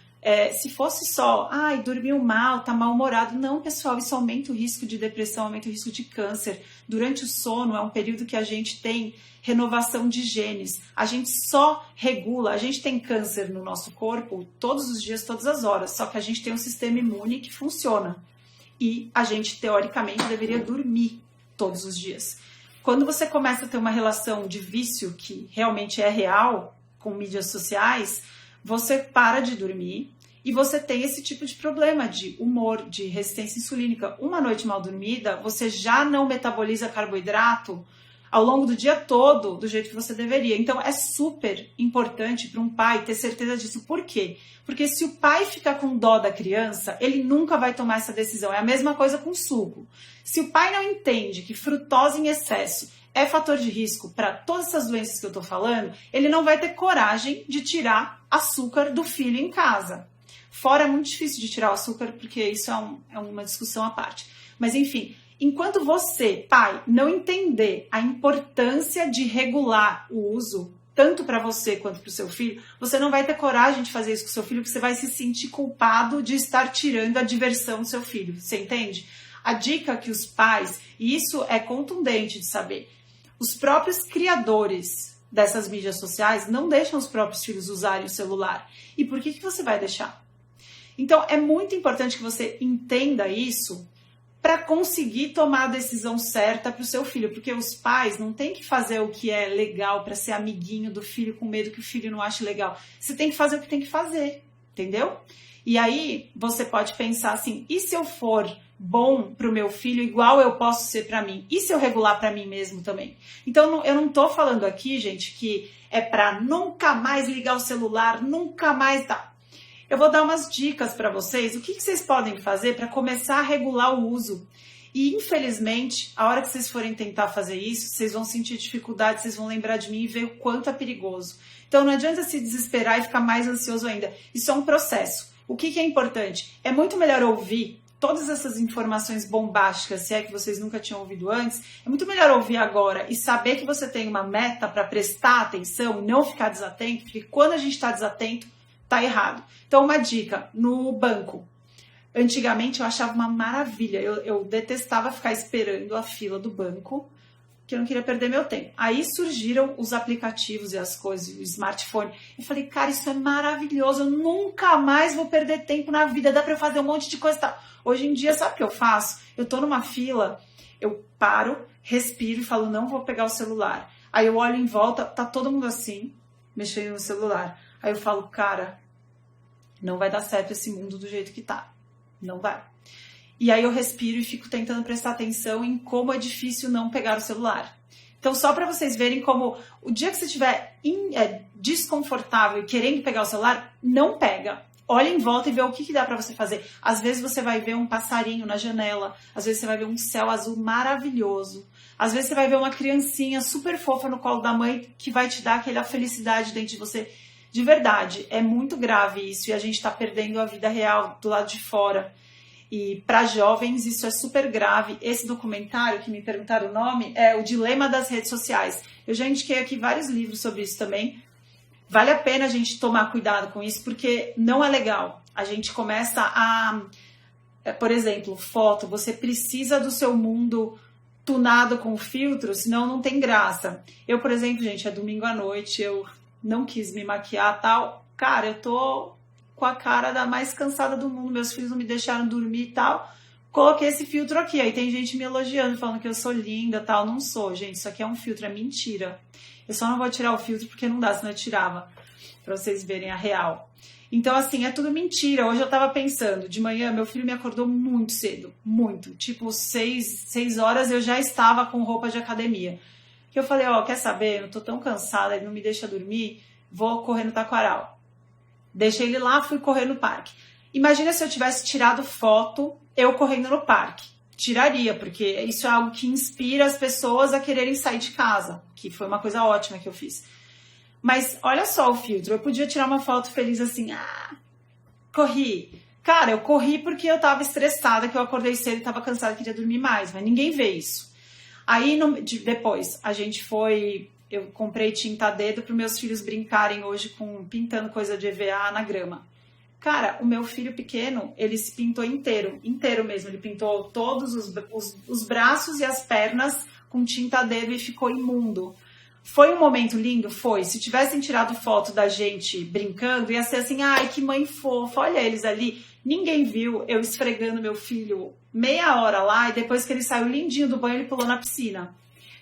[SPEAKER 1] se fosse só, dormiu mal, tá mal-humorado. Não, pessoal, isso aumenta o risco de depressão, aumenta o risco de câncer. Durante o sono é um período que a gente tem renovação de genes. A gente só regula, a gente tem câncer no nosso corpo todos os dias, todas as horas. Só que a gente tem um sistema imune que funciona. E a gente, teoricamente, deveria dormir todos os dias. Quando você começa a ter uma relação de vício que realmente é real com mídias sociais, você para de dormir e você tem esse tipo de problema de humor, de resistência insulínica. Uma noite mal dormida, você já não metaboliza carboidrato ao longo do dia todo do jeito que você deveria. Então é super importante para um pai ter certeza disso. Por quê? Porque se o pai ficar com dó da criança, ele nunca vai tomar essa decisão. É a mesma coisa com suco. Se o pai não entende que frutose em excesso é fator de risco para todas essas doenças que eu estou falando, ele não vai ter coragem de tirar açúcar do filho em casa. Fora é muito difícil de tirar o açúcar, porque isso é uma discussão à parte. Mas enfim, enquanto você, pai, não entender a importância de regular o uso, tanto para você quanto para o seu filho, você não vai ter coragem de fazer isso com o seu filho, porque você vai se sentir culpado de estar tirando a diversão do seu filho. Você entende? A dica que os pais, e isso é contundente de saber, os próprios criadores dessas mídias sociais não deixam os próprios filhos usarem o celular. E por que você vai deixar? Então, é muito importante que você entenda isso para conseguir tomar a decisão certa para o seu filho, porque os pais não têm que fazer o que é legal para ser amiguinho do filho com medo que o filho não ache legal. Você tem que fazer o que tem que fazer, entendeu? E aí você pode pensar assim, e se eu for bom para o meu filho igual eu posso ser para mim? E se eu regular para mim mesmo também? Então eu não estou falando aqui, gente, que é para nunca mais ligar o celular, nunca mais... Tá. eu vou dar umas dicas para vocês, o que vocês podem fazer para começar a regular o uso. E, infelizmente, a hora que vocês forem tentar fazer isso, vocês vão sentir dificuldade, vocês vão lembrar de mim e ver o quanto é perigoso. Então, não adianta se desesperar e ficar mais ansioso ainda. Isso é um processo. O que é importante? É muito melhor ouvir todas essas informações bombásticas, se é que vocês nunca tinham ouvido antes, é muito melhor ouvir agora e saber que você tem uma meta para prestar atenção e não ficar desatento, porque quando a gente está desatento, tá errado. Então, uma dica, no banco. Antigamente eu achava uma maravilha, eu detestava ficar esperando a fila do banco, que eu não queria perder meu tempo. Aí surgiram os aplicativos e as coisas, o smartphone. Eu falei, cara, isso é maravilhoso, eu nunca mais vou perder tempo na vida, dá pra eu fazer um monte de coisa e tal. Hoje em dia, sabe o que eu faço? Eu tô numa fila, eu paro, respiro e falo, não vou pegar o celular. Aí eu olho em volta, tá todo mundo assim, mexendo no celular. Aí eu falo, cara, não vai dar certo esse mundo do jeito que tá. Não vai. E aí eu respiro e fico tentando prestar atenção em como é difícil não pegar o celular. Então, só para vocês verem como o dia que você estiver desconfortável e querendo pegar o celular, não pega. Olha em volta e vê o que dá para você fazer. Às vezes você vai ver um passarinho na janela, às vezes você vai ver um céu azul maravilhoso, às vezes você vai ver uma criancinha super fofa no colo da mãe que vai te dar aquela felicidade dentro de você. De verdade, é muito grave isso e a gente está perdendo a vida real do lado de fora. E para jovens isso é super grave. Esse documentário, que me perguntaram o nome, é O Dilema das Redes Sociais. Eu já indiquei aqui vários livros sobre isso também. Vale a pena a gente tomar cuidado com isso, porque não é legal. A gente começa a... Por exemplo, foto. Você precisa do seu mundo tunado com filtro, senão não tem graça. Eu, por exemplo, gente, é domingo à noite, eu não quis me maquiar e tal. Cara, eu tô com a cara da mais cansada do mundo, meus filhos não me deixaram dormir e tal. Coloquei esse filtro aqui, aí tem gente me elogiando, falando que eu sou linda e tal. Não sou, gente, isso aqui é um filtro, é mentira. Eu só não vou tirar o filtro porque não dá, senão eu tirava, pra vocês verem a real. Então, assim, é tudo mentira. Hoje eu tava pensando, de manhã, meu filho me acordou muito cedo, muito. Tipo, 6 horas eu já estava com roupa de academia. Que eu falei, ó, quer saber? Eu tô tão cansada, ele não me deixa dormir, vou correr no taquaral. Deixei ele lá, fui correr no parque. Imagina se eu tivesse tirado foto, eu correndo no parque. Tiraria, porque isso é algo que inspira as pessoas a quererem sair de casa, que foi uma coisa ótima que eu fiz. Mas olha só o filtro, eu podia tirar uma foto feliz assim, corri. Cara, eu corri porque eu tava estressada, que eu acordei cedo e tava cansada, queria dormir mais, mas ninguém vê isso. Aí, depois, a gente foi... Eu comprei tinta a dedo para meus filhos brincarem hoje pintando coisa de EVA na grama. Cara, o meu filho pequeno, ele se pintou inteiro mesmo. Ele pintou todos os braços e as pernas com tinta a dedo e ficou imundo. Foi um momento lindo? Foi. Se tivessem tirado foto da gente brincando, ia ser assim, ai, que mãe fofa, olha eles ali. Ninguém viu eu esfregando meu filho meia hora lá e depois que ele saiu lindinho do banho, ele pulou na piscina.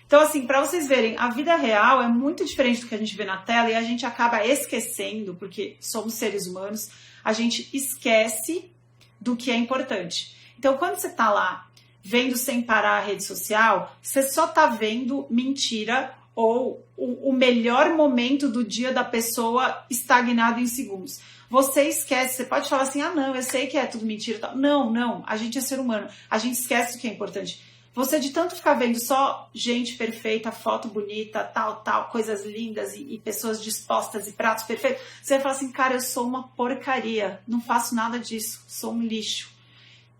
[SPEAKER 1] Então, assim, para vocês verem, a vida real é muito diferente do que a gente vê na tela e a gente acaba esquecendo, porque somos seres humanos, a gente esquece do que é importante. Então, quando você tá lá vendo sem parar a rede social, você só tá vendo mentira ou o melhor momento do dia da pessoa estagnado em segundos. Você esquece, você pode falar assim, não, eu sei que é tudo mentira. Tal. Não, a gente é ser humano, a gente esquece do que é importante. Você de tanto ficar vendo só gente perfeita, foto bonita, tal, coisas lindas e pessoas dispostas e pratos perfeitos, você vai falar assim, cara, eu sou uma porcaria, não faço nada disso, sou um lixo.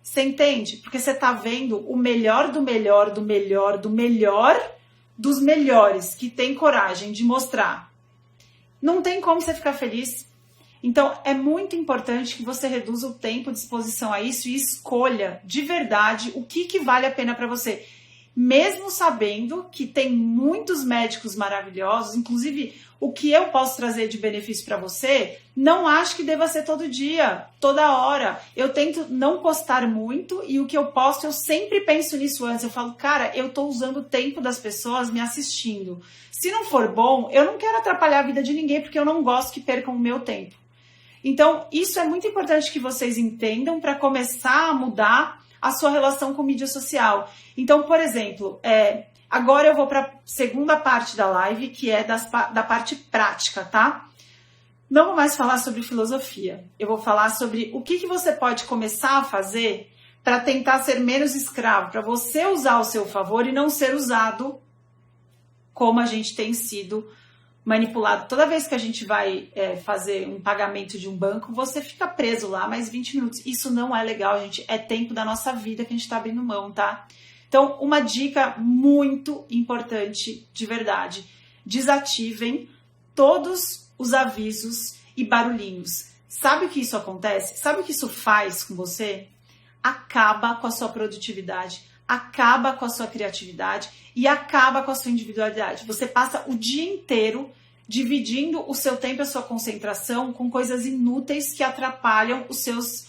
[SPEAKER 1] Você entende? Porque você tá vendo o melhor do melhor, do melhor, do melhor dos melhores, que tem coragem de mostrar. Não tem como você ficar feliz. Então, é muito importante que você reduza o tempo de exposição a isso e escolha de verdade o que vale a pena para você. Mesmo sabendo que tem muitos médicos maravilhosos, inclusive o que eu posso trazer de benefício para você, não acho que deva ser todo dia, toda hora. Eu tento não postar muito e o que eu posto, eu sempre penso nisso antes. Eu falo, cara, eu tô usando o tempo das pessoas me assistindo. Se não for bom, eu não quero atrapalhar a vida de ninguém porque eu não gosto que percam o meu tempo. Então, isso é muito importante que vocês entendam para começar a mudar a sua relação com mídia social. Então, por exemplo, agora eu vou para a segunda parte da live, que é da parte prática, tá? Não vou mais falar sobre filosofia. Eu vou falar sobre o que você pode começar a fazer para tentar ser menos escravo, para você usar ao seu favor e não ser usado como a gente tem sido manipulado. Toda vez que a gente vai fazer um pagamento de um banco, você fica preso lá mais 20 minutos. Isso não é legal, gente. É tempo da nossa vida que a gente está abrindo mão, tá? Então, uma dica muito importante, de verdade. Desativem todos os avisos e barulhinhos. Sabe o que isso acontece? Sabe o que isso faz com você? Acaba com a sua produtividade, acaba com a sua criatividade e acaba com a sua individualidade. Você passa o dia inteiro dividindo o seu tempo e a sua concentração com coisas inúteis que atrapalham os seus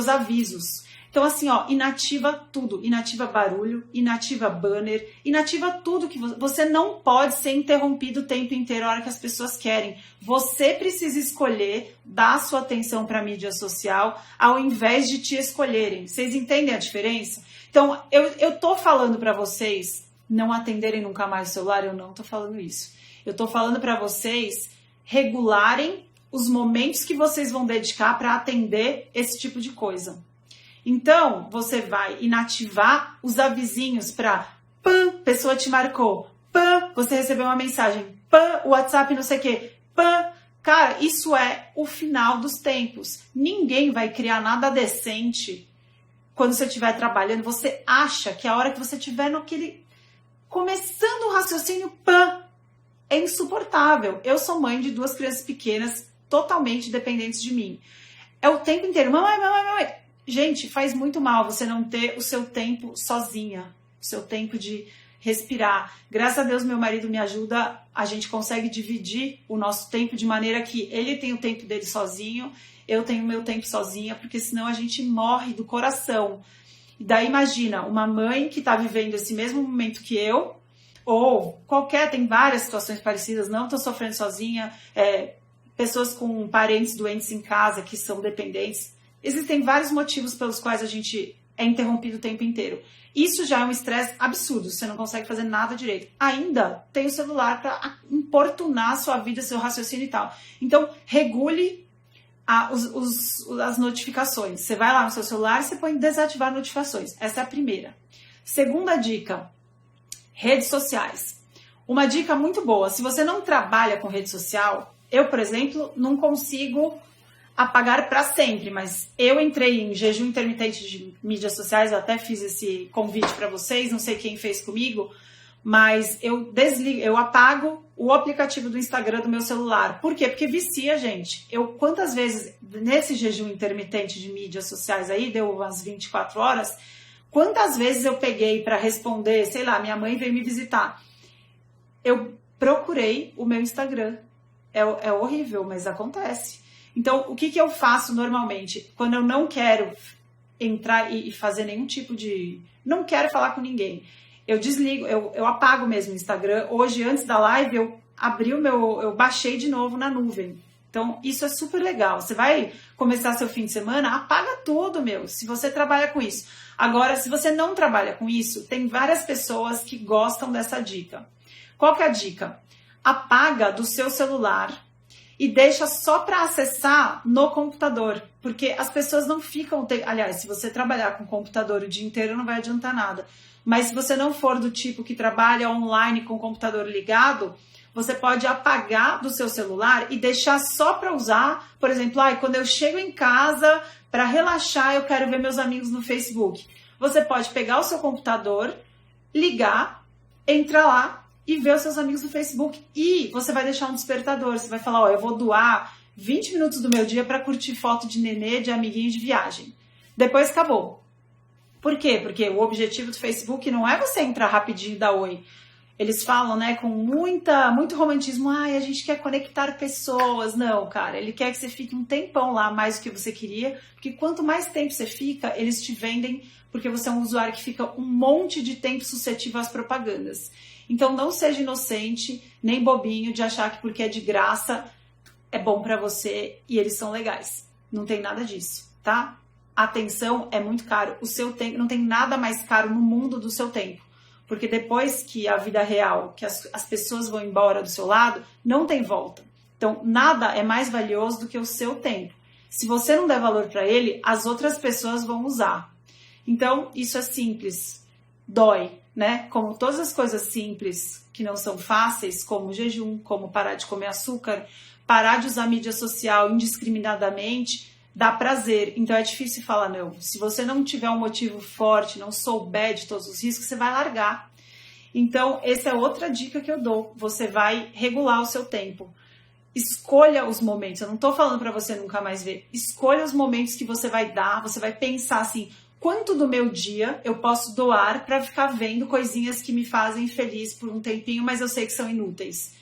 [SPEAKER 1] avisos. Então, assim, ó, inativa tudo. Inativa barulho, inativa banner, inativa tudo que você não pode ser interrompido o tempo inteiro a hora que as pessoas querem. Você precisa escolher dar sua atenção para a mídia social ao invés de te escolherem. Vocês entendem a diferença? Então, eu tô falando para vocês não atenderem nunca mais o celular, eu não tô falando isso. Eu tô falando para vocês regularem os momentos que vocês vão dedicar para atender esse tipo de coisa. Então, você vai inativar os avisinhos para pã, pessoa te marcou, pã, você recebeu uma mensagem, pã, WhatsApp não sei o quê, pã. Cara, isso é o final dos tempos. Ninguém vai criar nada decente quando você estiver trabalhando. Você acha que a hora que você estiver naquele... começando o raciocínio, pã, é insuportável. Eu sou mãe de 2 crianças pequenas, totalmente dependentes de mim. É o tempo inteiro, mamãe, mamãe, mamãe. Gente, faz muito mal você não ter o seu tempo sozinha, o seu tempo de respirar. Graças a Deus, meu marido me ajuda, a gente consegue dividir o nosso tempo de maneira que ele tem o tempo dele sozinho, eu tenho o meu tempo sozinha, porque senão a gente morre do coração. E daí imagina, uma mãe que está vivendo esse mesmo momento que eu, ou tem várias situações parecidas, não estou sofrendo sozinha, pessoas com parentes doentes em casa que são dependentes. Existem vários motivos pelos quais a gente é interrompido o tempo inteiro. Isso já é um estresse absurdo, você não consegue fazer nada direito. Ainda tem o celular para importunar a sua vida, seu raciocínio e tal. Então, regule as notificações. Você vai lá no seu celular e você põe desativar notificações. Essa é a primeira. Segunda dica, redes sociais. Uma dica muito boa, se você não trabalha com rede social, eu, por exemplo, não consigo apagar para sempre, mas eu entrei em jejum intermitente de mídias sociais, eu até fiz esse convite para vocês, não sei quem fez comigo, mas eu apago o aplicativo do Instagram do meu celular. Por quê? Porque vicia, gente. Quantas vezes, nesse jejum intermitente de mídias sociais aí, deu umas 24 horas, quantas vezes eu peguei para responder, sei lá, minha mãe veio me visitar, eu procurei o meu Instagram. É horrível, mas acontece. Então, o que eu faço normalmente? Quando eu não quero entrar e fazer nenhum tipo de... não quero falar com ninguém. Eu desligo, eu apago mesmo o Instagram. Hoje, antes da live, eu baixei de novo na nuvem. Então, isso é super legal. Você vai começar seu fim de semana, apaga tudo, se você trabalha com isso. Agora, se você não trabalha com isso, tem várias pessoas que gostam dessa dica. Qual que é a dica? Apaga do seu celular e deixa só para acessar no computador, porque as pessoas não ficam... Aliás, se você trabalhar com computador o dia inteiro, não vai adiantar nada. Mas se você não for do tipo que trabalha online com o computador ligado, você pode apagar do seu celular e deixar só para usar, por exemplo, quando eu chego em casa para relaxar, eu quero ver meus amigos no Facebook. Você pode pegar o seu computador, ligar, entrar lá, e ver os seus amigos no Facebook. E você vai deixar um despertador. Você vai falar, eu vou doar 20 minutos do meu dia para curtir foto de nenê, de amiguinho de viagem. Depois acabou. Por quê? Porque o objetivo do Facebook não é você entrar rapidinho e dar oi. Eles falam, com muito romantismo, a gente quer conectar pessoas. Não, cara, ele quer que você fique um tempão lá, mais do que você queria, porque quanto mais tempo você fica, eles te vendem, porque você é um usuário que fica um monte de tempo suscetível às propagandas. Então, não seja inocente, nem bobinho de achar que porque é de graça é bom pra você e eles são legais. Não tem nada disso, tá? Atenção é muito caro. O seu tempo, não tem nada mais caro no mundo do seu tempo. Porque depois que a vida real, que as pessoas vão embora do seu lado, não tem volta. Então, nada é mais valioso do que o seu tempo. Se você não der valor para ele, as outras pessoas vão usar. Então, isso é simples, dói, né? Como todas as coisas simples que não são fáceis, como o jejum, como parar de comer açúcar, parar de usar mídia social indiscriminadamente, dá prazer. Então é difícil falar não. Se você não tiver um motivo forte, não souber de todos os riscos, você vai largar. Então, essa é outra dica que eu dou. Você vai regular o seu tempo. Escolha os momentos. Eu não tô falando para você nunca mais ver. Escolha os momentos que você vai dar. Você vai pensar assim, quanto do meu dia eu posso doar para ficar vendo coisinhas que me fazem feliz por um tempinho, mas eu sei que são inúteis.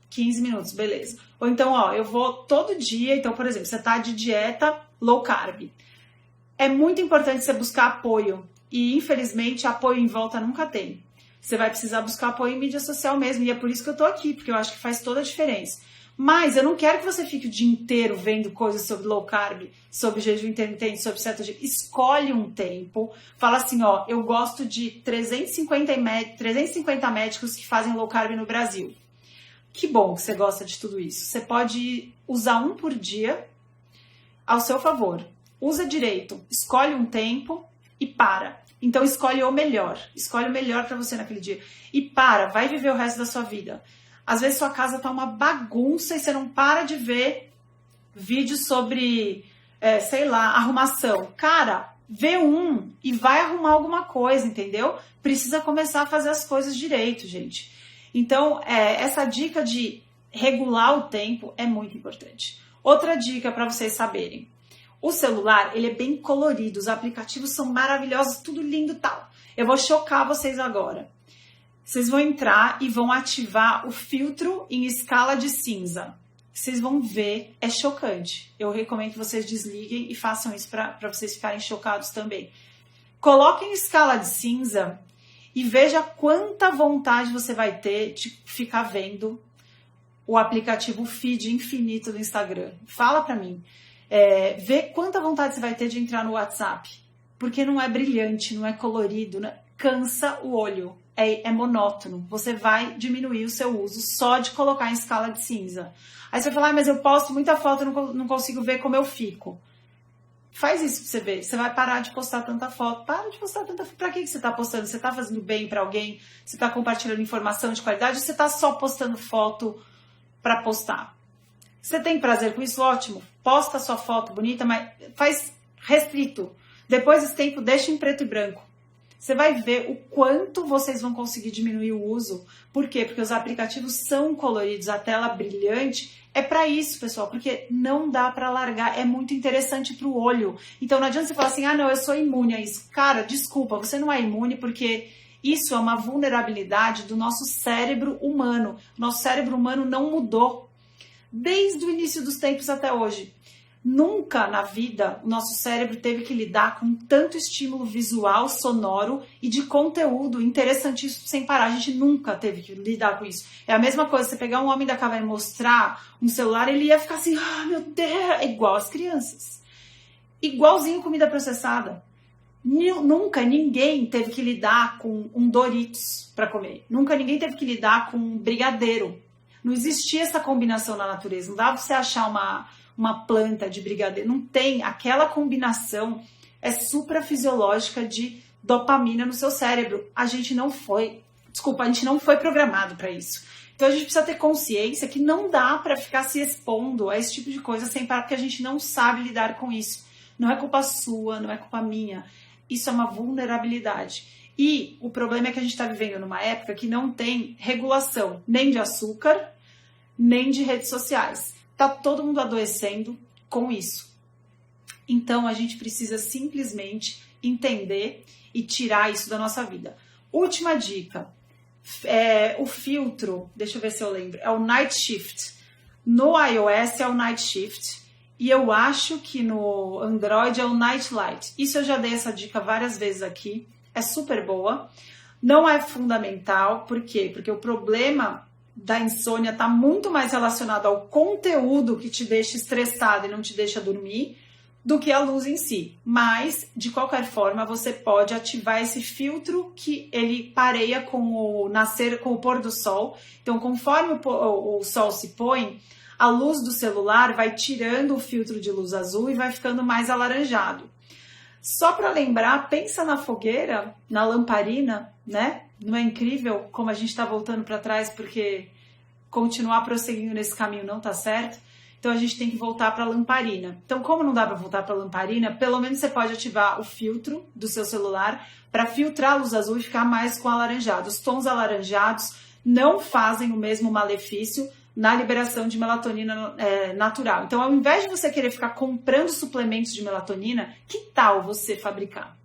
[SPEAKER 1] 15 minutos, beleza. Ou então, ó, eu vou todo dia. Então, por exemplo, você tá de dieta low carb. É muito importante você buscar apoio. E, infelizmente, apoio em volta nunca tem. Você vai precisar buscar apoio em mídia social mesmo. E é por isso que eu tô aqui, porque eu acho que faz toda a diferença. Mas eu não quero que você fique o dia inteiro vendo coisas sobre low carb, sobre jejum intermitente, sobre cetogênico. Escolhe um tempo. Fala assim, ó, eu gosto de 350 médicos que fazem low carb no Brasil. Que bom que você gosta de tudo isso. Você pode usar um por dia ao seu favor. Usa direito. Escolhe um tempo e para. Então escolhe o melhor. Escolhe o melhor para você naquele dia. E para. Vai viver o resto da sua vida. Às vezes sua casa tá uma bagunça e você não para de ver vídeos sobre, sei lá, arrumação. Cara, vê um e vai arrumar alguma coisa, entendeu? Precisa começar a fazer as coisas direito, gente. Então, essa dica de regular o tempo é muito importante. Outra dica para vocês saberem. O celular, ele é bem colorido, os aplicativos são maravilhosos, tudo lindo e tal. Eu vou chocar vocês agora. Vocês vão entrar e vão ativar o filtro em escala de cinza. Vocês vão ver, é chocante. Eu recomendo que vocês desliguem e façam isso para vocês ficarem chocados também. Coloquem em escala de cinza e veja quanta vontade você vai ter de ficar vendo o aplicativo feed infinito do Instagram. Fala pra mim. Vê quanta vontade você vai ter de entrar no WhatsApp. Porque não é brilhante, não é colorido, né? Cansa o olho. É monótono. Você vai diminuir o seu uso só de colocar em escala de cinza. Aí você vai falar, mas eu posto muita foto e não consigo ver como eu fico. Faz isso pra você ver. Você vai parar de postar tanta foto. Para de postar tanta foto. Pra que você tá postando? Você tá fazendo bem pra alguém? Você tá compartilhando informação de qualidade? Ou você tá só postando foto pra postar? Você tem prazer com isso? Ótimo. Posta sua foto bonita, mas faz restrito. Depois desse tempo, deixa em preto e branco. Você vai ver o quanto vocês vão conseguir diminuir o uso. Por quê? Porque os aplicativos são coloridos, a tela brilhante. É para isso, pessoal, porque não dá para largar. É muito interessante para o olho. Então não adianta você falar assim, ah, não, eu sou imune a isso. Cara, desculpa, você não é imune porque isso é uma vulnerabilidade do nosso cérebro humano. Nosso cérebro humano não mudou desde o início dos tempos até hoje. Nunca na vida o nosso cérebro teve que lidar com tanto estímulo visual, sonoro e de conteúdo interessantíssimo sem parar. A gente nunca teve que lidar com isso. É a mesma coisa, você pegar um homem da caverna e mostrar um celular, ele ia ficar assim, ah, meu Deus, é igual as crianças. Igualzinho comida processada. Nunca ninguém teve que lidar com um Doritos para comer. Nunca ninguém teve que lidar com um brigadeiro. Não existia essa combinação na natureza. Não dá pra você achar uma planta de brigadeiro, não tem. Aquela combinação é suprafisiológica de dopamina no seu cérebro. A gente não foi programado para isso. Então a gente precisa ter consciência que não dá para ficar se expondo a esse tipo de coisa sem parar, porque a gente não sabe lidar com isso. Não é culpa sua, não é culpa minha. Isso é uma vulnerabilidade. E o problema é que a gente está vivendo numa época que não tem regulação nem de açúcar, nem de redes sociais. Tá todo mundo adoecendo com isso. Então, a gente precisa simplesmente entender e tirar isso da nossa vida. Última dica. O filtro, deixa eu ver se eu lembro, é o Night Shift. No iOS é o Night Shift. E eu acho que no Android é o Night Light. Isso eu já dei essa dica várias vezes aqui. É super boa. Não é fundamental. Por quê? Porque o problema da insônia está muito mais relacionado ao conteúdo que te deixa estressado e não te deixa dormir do que a luz em si. Mas, de qualquer forma, você pode ativar esse filtro que ele pareia com o nascer, com o pôr do sol. Então, conforme o sol se põe, a luz do celular vai tirando o filtro de luz azul e vai ficando mais alaranjado. Só para lembrar, pensa na fogueira, na lamparina, né? Não é incrível como a gente está voltando para trás porque continuar prosseguindo nesse caminho não está certo? Então a gente tem que voltar para a lamparina. Então, como não dá para voltar para a lamparina, pelo menos você pode ativar o filtro do seu celular para filtrar a luz azul e ficar mais com alaranjado. Os tons alaranjados não fazem o mesmo malefício na liberação de melatonina natural. Então, ao invés de você querer ficar comprando suplementos de melatonina, que tal você fabricar?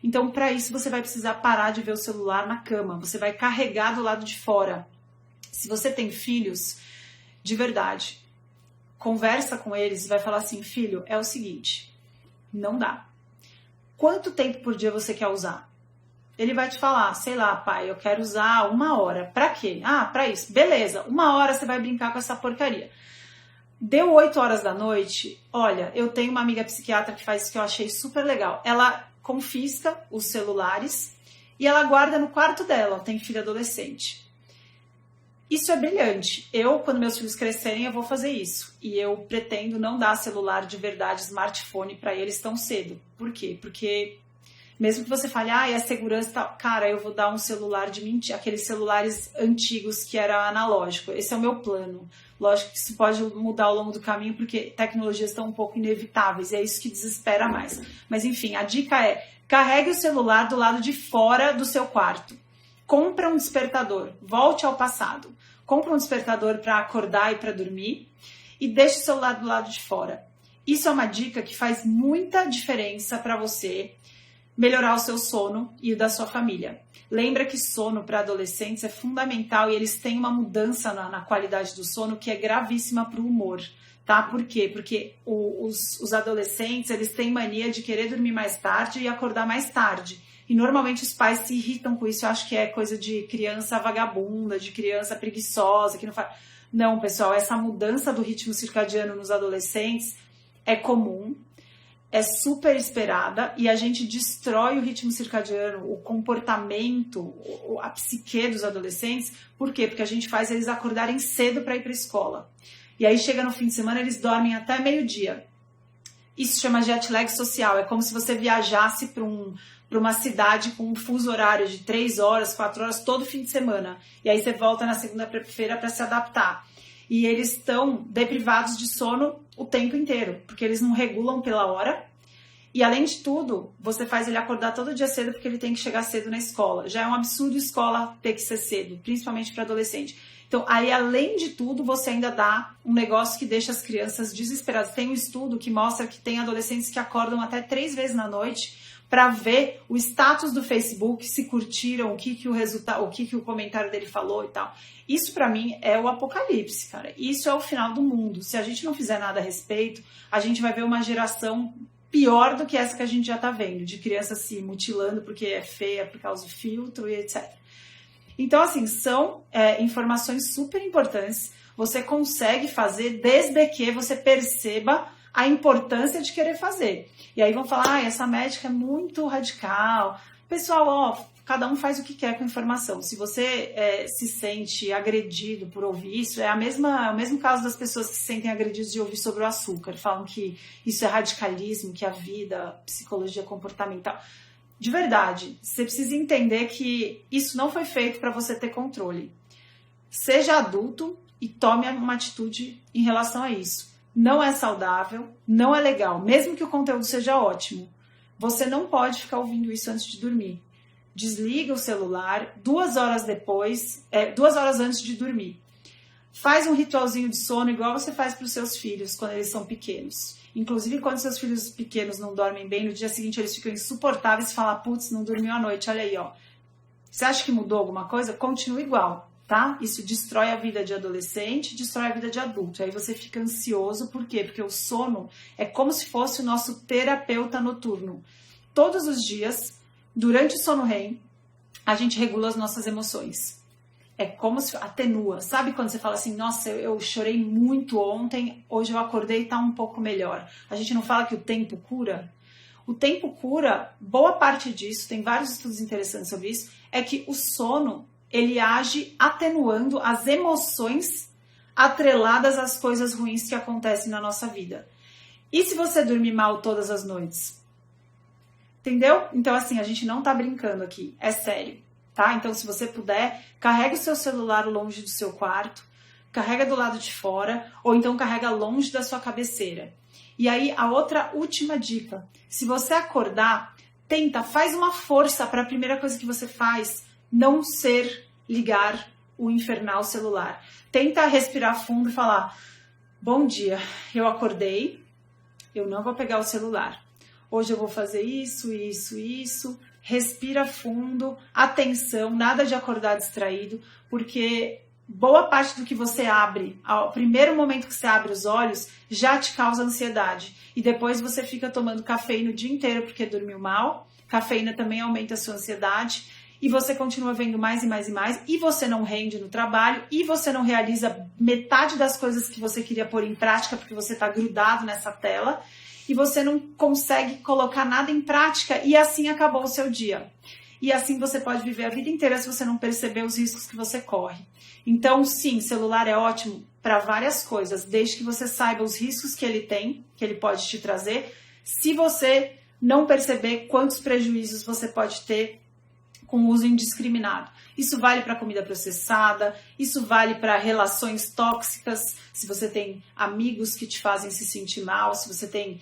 [SPEAKER 1] Então, para isso, você vai precisar parar de ver o celular na cama. Você vai carregar do lado de fora. Se você tem filhos, de verdade, conversa com eles e vai falar assim, filho, é o seguinte, não dá. Quanto tempo por dia você quer usar? Ele vai te falar, sei lá, pai, eu quero usar 1 hora. Pra quê? Ah, pra isso. Beleza, 1 hora você vai brincar com essa porcaria. Deu 8 horas da noite, olha, eu tenho uma amiga psiquiatra que faz isso que eu achei super legal. Ela confisca os celulares e ela guarda no quarto dela, tem filho adolescente. Isso é brilhante. Eu, quando meus filhos crescerem, eu vou fazer isso. E eu pretendo não dar celular de verdade, smartphone para eles tão cedo. Por quê? Porque mesmo que você fale, é segurança e tal, cara, eu vou dar um celular de mentira, aqueles celulares antigos que era analógico. Esse é o meu plano. Lógico que isso pode mudar ao longo do caminho, porque tecnologias estão um pouco inevitáveis, e é isso que desespera mais. Mas enfim, a dica é, carregue o celular do lado de fora do seu quarto. Compra um despertador, volte ao passado. Compra um despertador para acordar e para dormir e deixe o celular do lado de fora. Isso é uma dica que faz muita diferença para você melhorar o seu sono e o da sua família. Lembra que sono para adolescentes é fundamental e eles têm uma mudança na qualidade do sono que é gravíssima para o humor, tá? Por quê? Porque os adolescentes, eles têm mania de querer dormir mais tarde e acordar mais tarde. E normalmente os pais se irritam com isso. Eu acho que é coisa de criança vagabunda, de criança preguiçosa, que não faz... Não, pessoal, essa mudança do ritmo circadiano nos adolescentes é comum, é super esperada e a gente destrói o ritmo circadiano, o comportamento, a psique dos adolescentes. Por quê? Porque a gente faz eles acordarem cedo para ir para a escola. E aí chega no fim de semana, eles dormem até meio-dia. Isso chama jet lag social. É como se você viajasse para uma cidade com um fuso horário de 3 horas, 4 horas, todo fim de semana. E aí você volta na segunda-feira para se adaptar. E eles estão deprivados de sono o tempo inteiro, porque eles não regulam pela hora. E além de tudo, você faz ele acordar todo dia cedo porque ele tem que chegar cedo na escola. Já é um absurdo escola ter que ser cedo, principalmente para adolescente. Então, aí além de tudo, você ainda dá um negócio que deixa as crianças desesperadas. Tem um estudo que mostra que tem adolescentes que acordam até 3 vezes na noite para ver o status do Facebook, se curtiram, o que o comentário dele falou e tal. Isso para mim é o apocalipse, cara. Isso é o final do mundo. Se a gente não fizer nada a respeito, a gente vai ver uma geração pior do que essa que a gente já tá vendo, de criança se mutilando porque é feia, por causa do filtro e etc. Então, assim, são informações super importantes. Você consegue fazer desde que você perceba a importância de querer fazer. E aí vão falar, essa médica é muito radical. Pessoal, cada um faz o que quer com a informação. Se você se sente agredido por ouvir isso, é o mesmo caso das pessoas que se sentem agredidas de ouvir sobre o açúcar. Falam que isso é radicalismo, que a vida, psicologia comportamental. De verdade, você precisa entender que isso não foi feito para você ter controle. Seja adulto e tome uma atitude em relação a isso. Não é saudável, não é legal, mesmo que o conteúdo seja ótimo. Você não pode ficar ouvindo isso antes de dormir. Desliga o celular 2 horas depois, 2 horas antes de dormir. Faz um ritualzinho de sono igual você faz para os seus filhos quando eles são pequenos. Inclusive, quando seus filhos pequenos não dormem bem, no dia seguinte eles ficam insuportáveis e falam, putz, não dormiu à noite, olha aí, ó. Você acha que mudou alguma coisa? Continua igual, tá? Isso destrói a vida de adolescente, destrói a vida de adulto. Aí você fica ansioso, por quê? Porque o sono é como se fosse o nosso terapeuta noturno. Todos os dias, durante o sono REM, a gente regula as nossas emoções. É como se atenua. Sabe quando você fala assim, nossa, eu chorei muito ontem, hoje eu acordei e tá um pouco melhor. A gente não fala que o tempo cura? O tempo cura, boa parte disso, tem vários estudos interessantes sobre isso, é que o sono, ele age atenuando as emoções atreladas às coisas ruins que acontecem na nossa vida. E se você dormir mal todas as noites? Entendeu? Então, assim, a gente não tá brincando aqui, é sério, tá? Então, se você puder, carrega o seu celular longe do seu quarto, carrega do lado de fora, ou então carrega longe da sua cabeceira. E aí, a outra última dica, se você acordar, faz uma força para a primeira coisa que você faz, não ser ligar o infernal celular. Tenta respirar fundo e falar, bom dia, eu acordei, eu não vou pegar o celular. Hoje eu vou fazer isso, respira fundo, atenção, nada de acordar distraído, porque boa parte do que você abre, ao primeiro momento que você abre os olhos, já te causa ansiedade. E depois você fica tomando cafeína o dia inteiro porque dormiu mal, cafeína também aumenta a sua ansiedade, e você continua vendo mais e mais e mais, e você não rende no trabalho, e você não realiza metade das coisas que você queria pôr em prática, porque você está grudado nessa tela, e você não consegue colocar nada em prática, e assim acabou o seu dia. E assim você pode viver a vida inteira se você não perceber os riscos que você corre. Então, sim, celular é ótimo para várias coisas, desde que você saiba os riscos que ele tem, que ele pode te trazer, se você não perceber quantos prejuízos você pode ter com o uso indiscriminado. Isso vale para comida processada, isso vale para relações tóxicas, se você tem amigos que te fazem se sentir mal, se você tem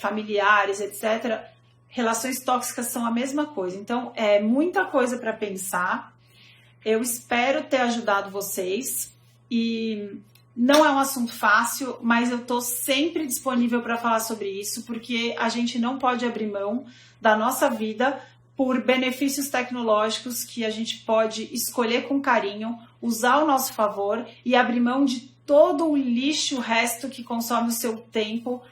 [SPEAKER 1] familiares, etc. Relações tóxicas são a mesma coisa. Então, é muita coisa para pensar. Eu espero ter ajudado vocês e não é um assunto fácil, mas eu estou sempre disponível para falar sobre isso, porque a gente não pode abrir mão da nossa vida por benefícios tecnológicos que a gente pode escolher com carinho, usar ao nosso favor e abrir mão de todo o lixo, o resto que consome o seu tempo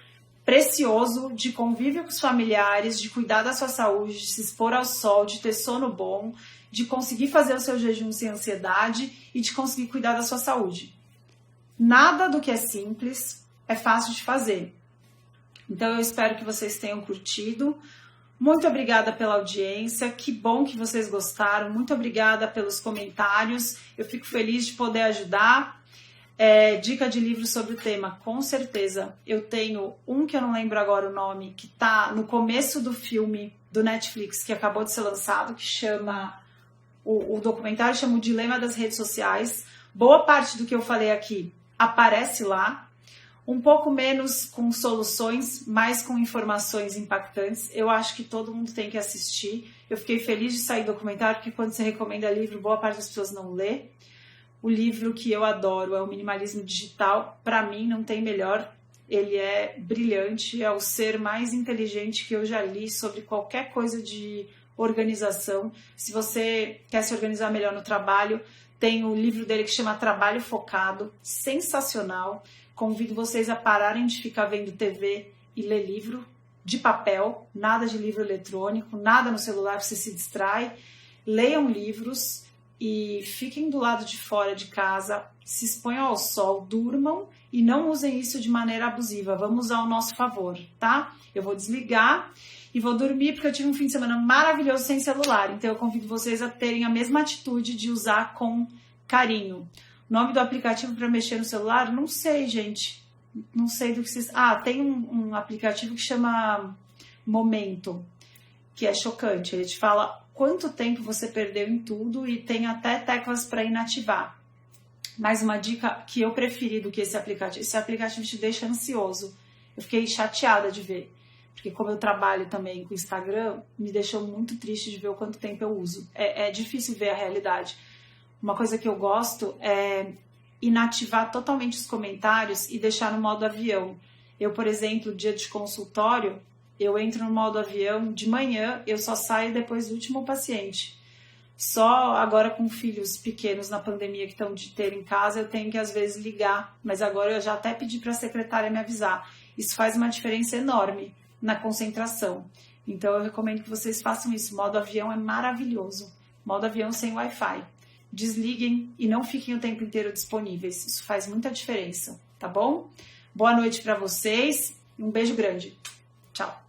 [SPEAKER 1] precioso de convívio com os familiares, de cuidar da sua saúde, de se expor ao sol, de ter sono bom, de conseguir fazer o seu jejum sem ansiedade e de conseguir cuidar da sua saúde. Nada do que é simples é fácil de fazer. Então eu espero que vocês tenham curtido. Muito obrigada pela audiência, que bom que vocês gostaram, muito obrigada pelos comentários, eu fico feliz de poder ajudar. Dica de livro sobre o tema, com certeza. Eu tenho um que eu não lembro agora o nome, que está no começo do filme do Netflix, que acabou de ser lançado, que chama, o documentário chama O Dilema das Redes Sociais. Boa parte do que eu falei aqui aparece lá. Um pouco menos com soluções, mais com informações impactantes. Eu acho que todo mundo tem que assistir. Eu fiquei feliz de sair do documentário, porque quando você recomenda livro, boa parte das pessoas não lê. O livro que eu adoro é o Minimalismo Digital. Para mim, não tem melhor. Ele é brilhante, é o ser mais inteligente que eu já li sobre qualquer coisa de organização. Se você quer se organizar melhor no trabalho, tem o livro dele que chama Trabalho Focado, sensacional. Convido vocês a pararem de ficar vendo TV e ler livro de papel, nada de livro eletrônico, nada no celular, você se distrai. Leiam livros e fiquem do lado de fora de casa, se exponham ao sol, durmam e não usem isso de maneira abusiva. Vamos usar ao nosso favor, tá? Eu vou desligar e vou dormir porque eu tive um fim de semana maravilhoso sem celular. Então eu convido vocês a terem a mesma atitude de usar com carinho. O nome do aplicativo para mexer no celular? Não sei, gente. Não sei do que vocês... tem um aplicativo que chama Momento, que é chocante. Ele te fala quanto tempo você perdeu em tudo e tem até teclas para inativar. Mais uma dica que eu preferi do que esse aplicativo. Esse aplicativo te deixa ansioso. Eu fiquei chateada de ver. Porque como eu trabalho também com o Instagram, me deixou muito triste de ver o quanto tempo eu uso. É difícil ver a realidade. Uma coisa que eu gosto é inativar totalmente os comentários e deixar no modo avião. Eu, por exemplo, dia de consultório, eu entro no modo avião de manhã, eu só saio depois do último paciente. Só agora com filhos pequenos na pandemia que estão de ter em casa, eu tenho que às vezes ligar, mas agora eu já até pedi para a secretária me avisar. Isso faz uma diferença enorme na concentração. Então eu recomendo que vocês façam isso. Modo avião é maravilhoso. Modo avião sem Wi-Fi. desliguem e não fiquem o tempo inteiro disponíveis. Isso faz muita diferença, tá bom? Boa noite para vocês. Um beijo grande. Tchau.